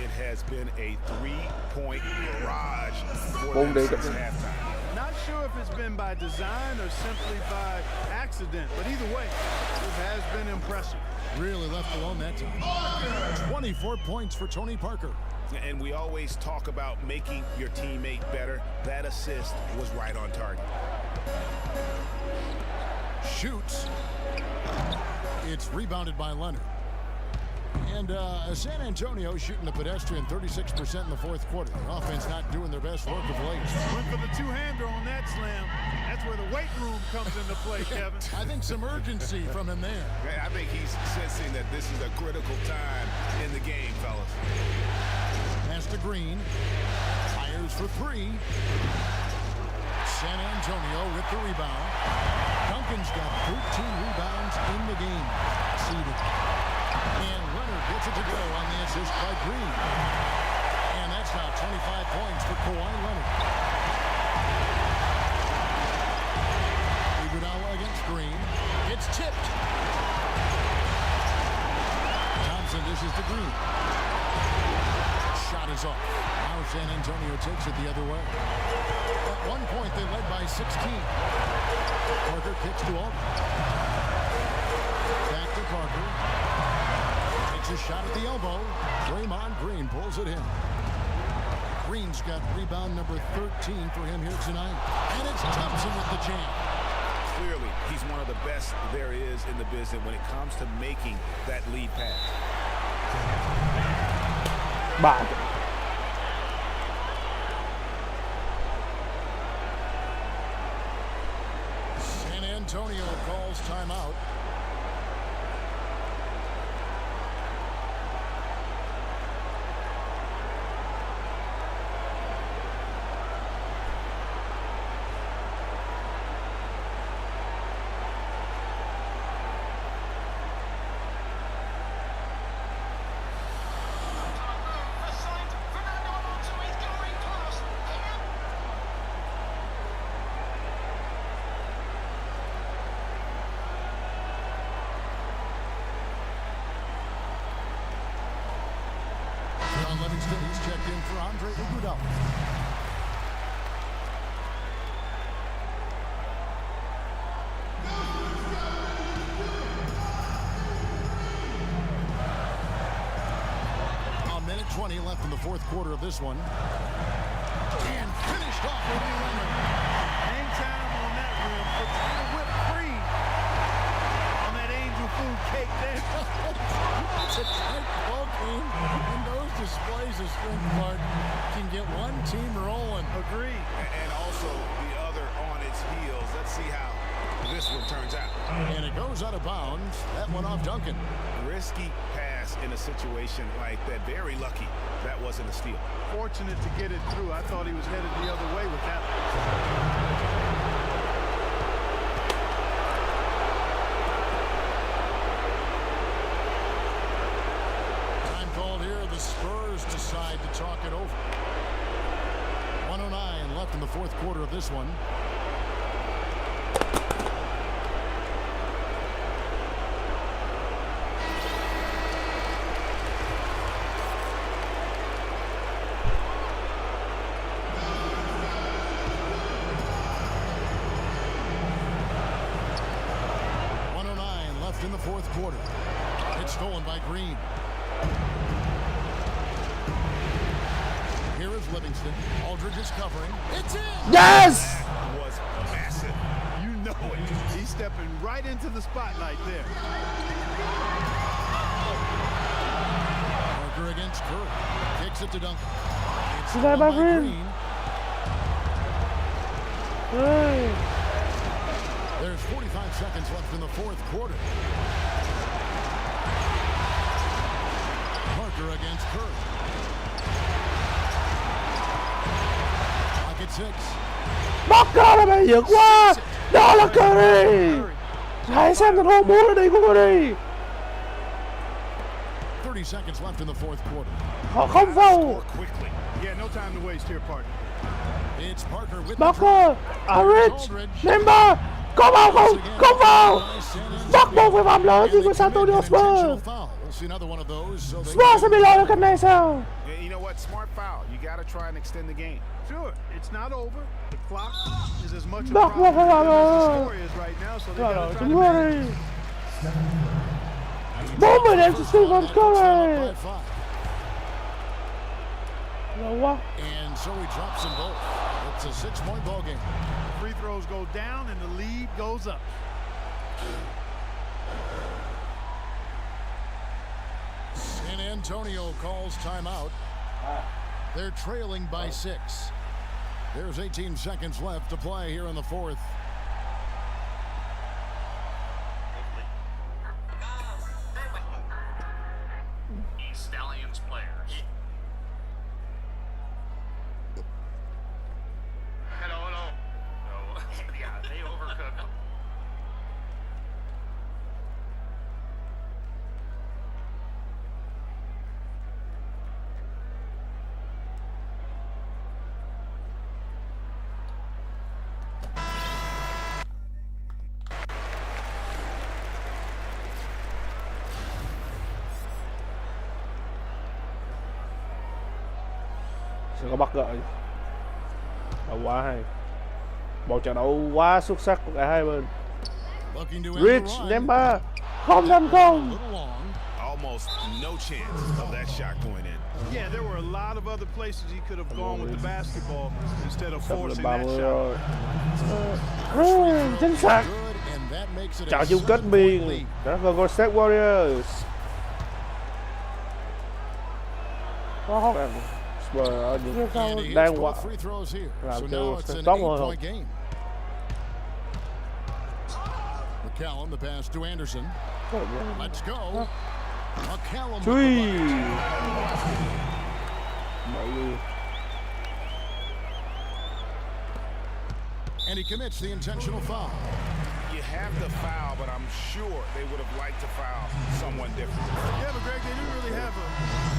It has been a 3-point barrage for them since halftime. Not sure if it's been by design or simply by accident, but either way, it has been impressive. Really left alone that time. 24 points for Tony Parker. And we always talk about making your teammate better. That assist was right on target. Shoots. It's rebounded by Leonard. And San Antonio shooting the pedestrian 36% in the fourth quarter. The offense not doing their best work of late. Went for the two-hander on that slam. That's where the weight room comes into play, Kevin. I think some urgency from him there. I think he's sensing that this is a critical time in the game, fellas. Pass to Green. Fires for 3. San Antonio with the rebound. Duncan's got 13 rebounds in the game. Seeded. And Leonard gets it to go on the assist by Green. And that's now 25 points for Kawhi Leonard. Iguodala against Green. It's tipped. Thompson dishes to Green. Shot is off. Now San Antonio takes it the other way. At one point they led by 16. Parker kicks to Aldridge. Back to Parker. Takes a shot at the elbow. Draymond Green pulls it in. Green's got rebound number 13 for him here tonight. And it's Thompson with the jam. Clearly, he's one of the best there is in the business when it comes to making that lead pass. Bye. San Antonio calls timeout. He's checked in for Andre Iguodala. A minute 20 left in the fourth quarter of this one. And finished off with Leonard. Hang time on that rim. Put the whipped cream on that angel food cake there. It's a tight ball game. And those displays of strength, Clark, can get one team rolling. Agreed. And also the other on its heels. Let's see how this one turns out. And it goes out of bounds. That one off Duncan. Risky pass in a situation like that. Very lucky that wasn't a steal. Fortunate to get it through. I thought he was headed the other way with that. Spurs decide to talk it over. 109 left in the fourth quarter of this one. fourth quarter. It's stolen by Green. Here is Livingston. Aldridge is covering. It's in! Yes! That was massive. You know it. He's stepping right into the spotlight there. Parker against Curry. Kicks it to Duncan. It's Is that stolen my by friend? Green. Hey. There's 45 seconds left in the fourth quarter. Parker against Curry. Pocket 6. Parker là mày vượt quá. Đó là Curry. Hãy xem đồng hồ 4 ở đây của Curry. 30 seconds left in the fourth quarter. Họ không foul. Yeah, no time to waste here, partner. It's Parker with Parker, Aldridge, Nemba. Có vào không? Không vào. Bắt buộc phải phạm lỗi gì của San Antonio Spurs. Spurs sẽ bị lỗi ở cách này sao? You know what? Smart foul. You got to try and extend the game. Sure, it's not over. The clock is as much a Bắt buộc phải phạm problem as the lỗi. score is right now, so they Rồi got rồi, to try chúng to ta make đi. 40 điểm cho Stephen Curry. Lâu quá. And so he drops them both. It's a 6-point ball game. Free throws go down and the lead goes up. San Antonio calls timeout. They're trailing by 6. There's 18 seconds left to play here in the fourth. Stallions players. Hello. No. Yeah, they overcooked. Sẽ có bắt gợi. Quá hay. Một trận đấu quá xuất sắc của cả hai bên. Rich, Nemba, không thành công. Almost no chance of that shot going in. Yeah, there were a lot of other places he could have gone with the basketball instead of Sắp lên forcing 30 that rồi. shot. Chính xác. Trận chung kết miền đã vào Golden State Warriors. Có Spurs ở những cái sao đang qua làm cho tốt hơn không? McCallum, the pass to Anderson. Let's go. McCallum. Truy. And he commits the intentional foul. You have the foul, but I'm sure they would have liked to foul someone different. Yeah, but Greg, they didn't really have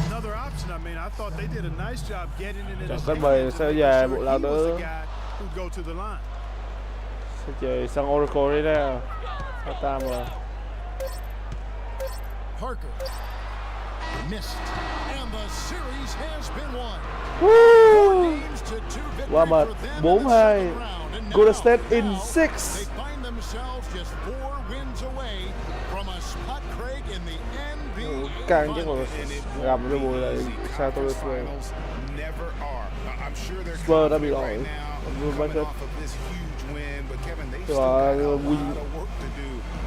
another option. I mean, I thought they did a nice job getting it in Trận his kết bày sẽ về một lần nữa. who'd go to the line. Sẽ chơi sân Oracle đấy nè. Tam rồi. Parker missed, and the series has been won. Qua mệt 4-2. Golden State in 6. They find themselves just 4 wins away from a spot, Craig, in the NBA. Càng chắc là gầm cho mùi lại sao tôi được. Spurs đã bị lỗi. Vẫn kết. Và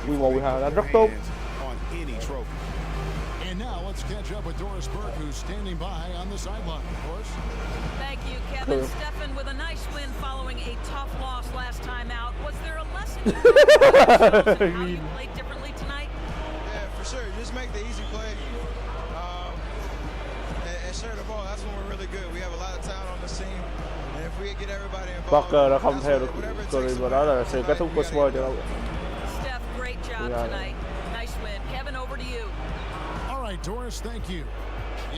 Quy 1-12 đã rất tốt. And now let's catch up with Doris Burke, who's standing by on the sideline. Doris. Thank you, Kevin. Stefan with a nice win following a tough loss last time out. Was there a lesson you learned in how you played differently tonight? Yeah, for sure. Just make the easy play and share the ball. That's when we're really good. We have a lot of talent on this team. And if we get everybody involved, Parker đã không theo được Curry và đó là sự kết thúc của Spurs trận đấu. Steph, great job tonight. Nice win. Kevin, over to you. All right, Doris, thank you.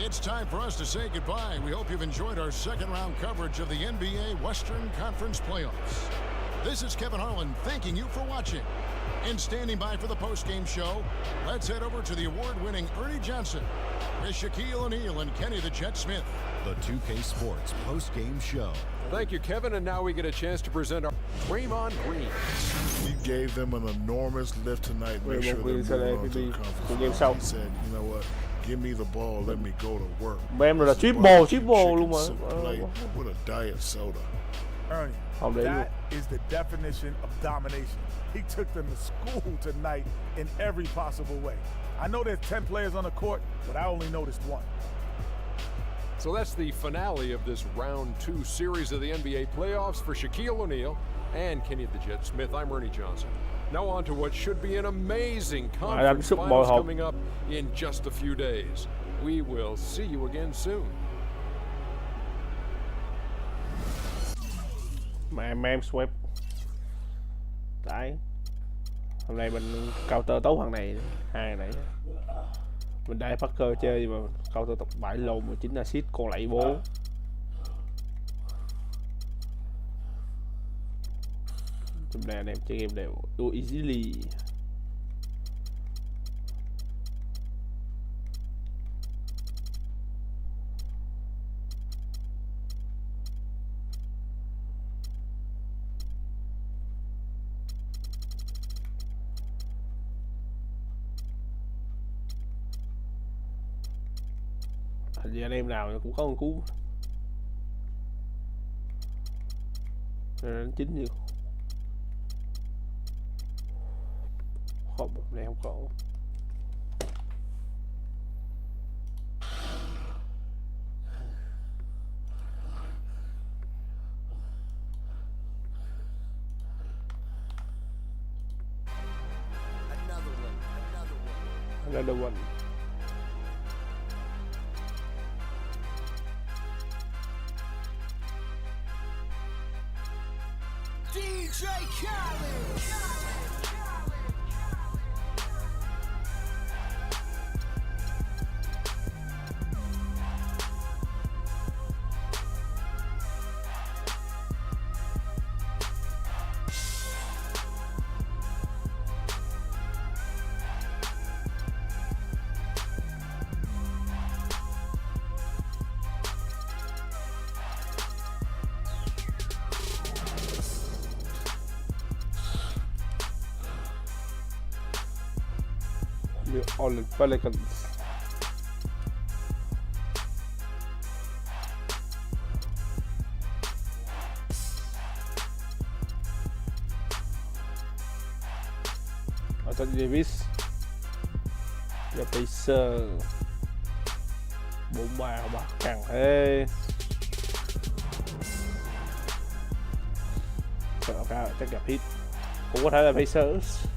It's time for us to say goodbye. We hope you've enjoyed our second round coverage of the NBA Western Conference Playoffs. This is Kevin Harlan thanking you for watching. And standing by for the post-game show, let's head over to the award-winning Ernie Johnson with Shaquille O'Neal and Kenny the Jet Smith. The 2K Sports post-game show. Thank you, Kevin, and now we get a chance to present our Draymond Green. We gave them an enormous lift tonight. Make sure they're moving on to the conference. He said, you know what? Give me the ball, let me go to work. Em rồi là triple luôn mà. With a diet soda. Ernie, that is the definition of domination. He took them to school tonight in every possible way. I know there's 10 players on the court, but I only noticed one. So that's the finale of this round 2 series of the NBA playoffs for Shaquille O'Neal and Kenny the Jet Smith. I'm Ernie Johnson. Now on to what should be an amazing conference finals coming up in just a few days. We will see you again soon. Em sweep. Đấy. Hôm nay mình counter tốt thằng này, hai này. Mình đai Parker chơi mà counter tộc 7 lồn 19 assist còn lại 4. Hôm nay anh em chơi game đều do easily. Hình như anh em nào cũng có một cú đến 9 nhiều. Không, này không có. Another one. DJ Khaled. All the Pelicans. Anthony Davis. The Pacers. 4-3 càng thế. Sợ cao chắc gặp hit. Cũng có thể là Pacers.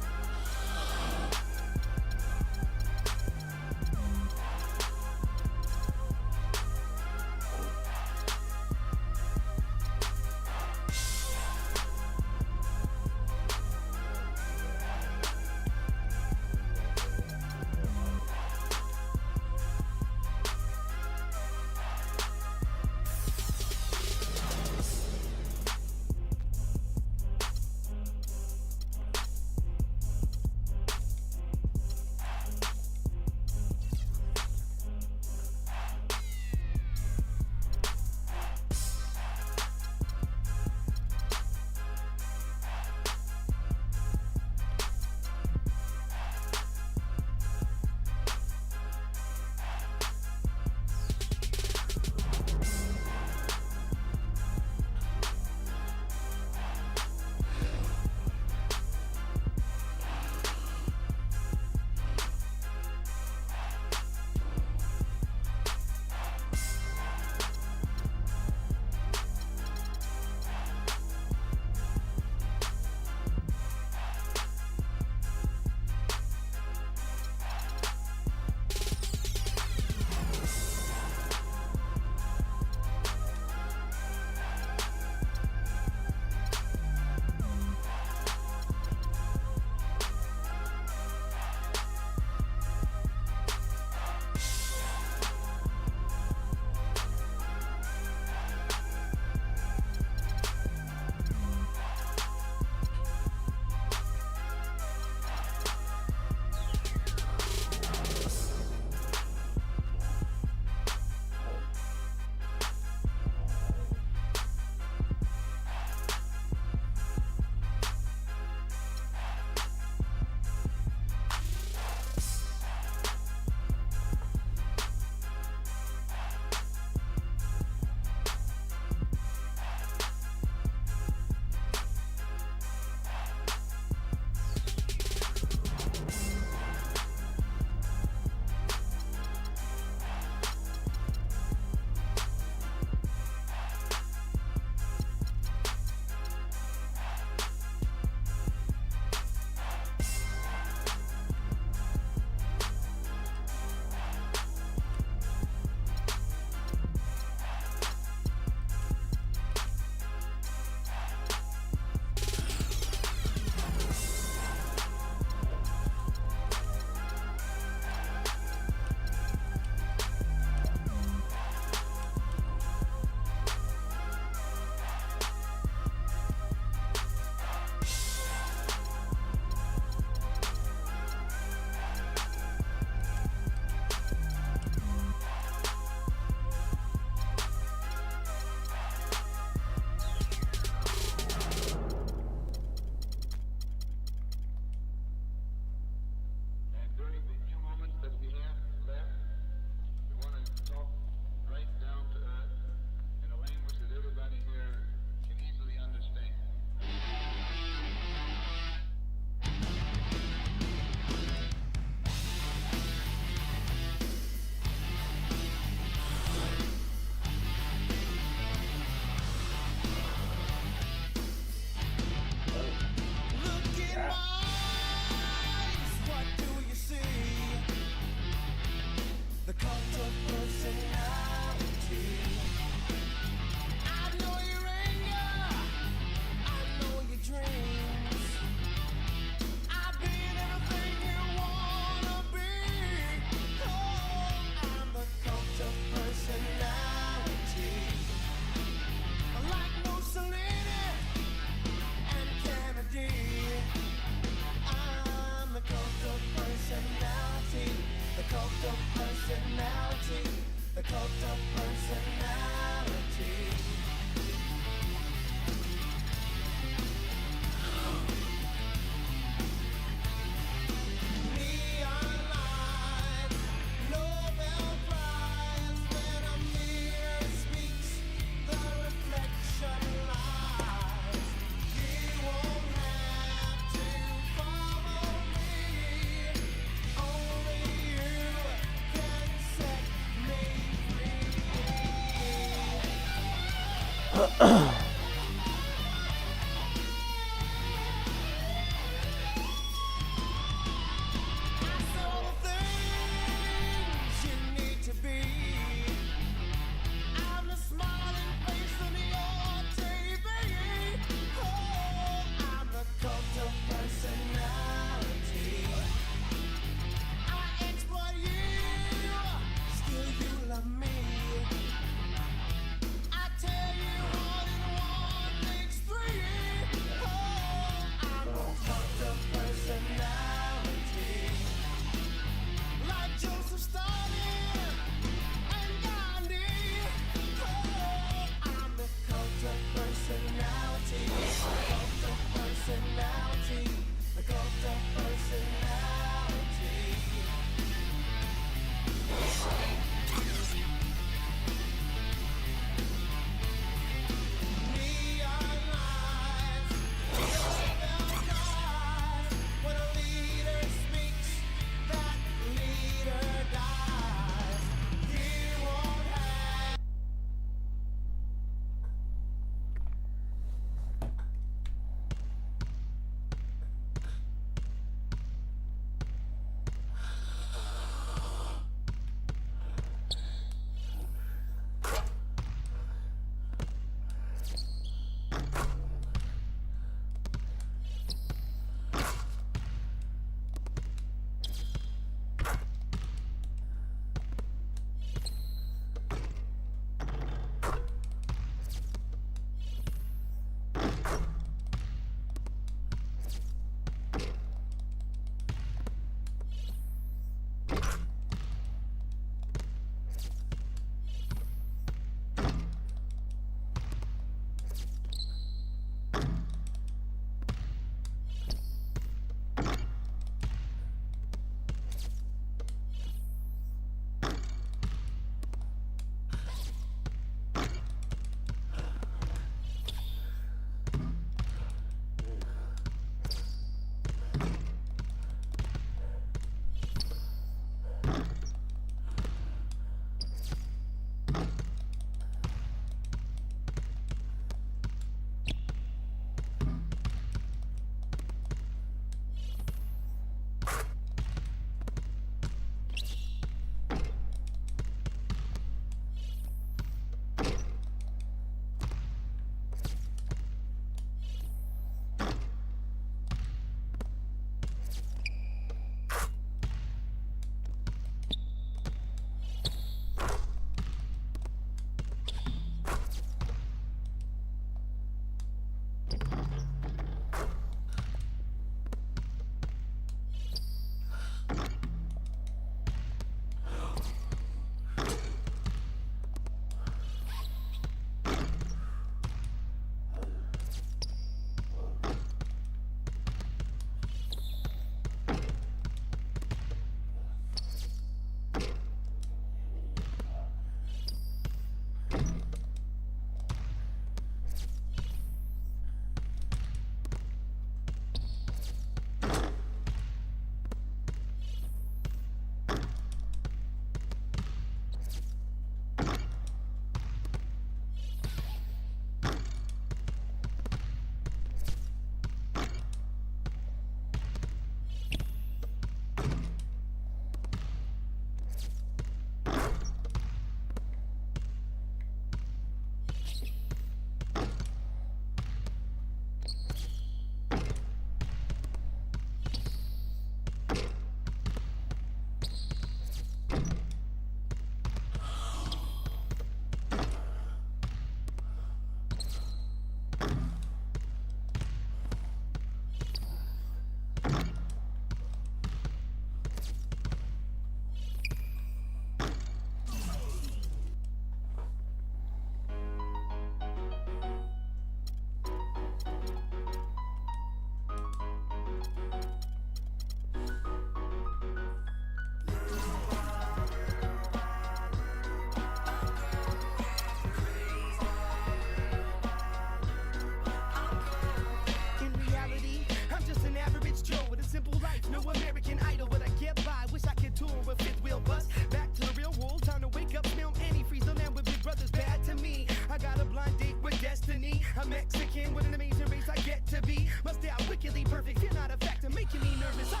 ridiculously perfect. You're not a factor, making me nervous.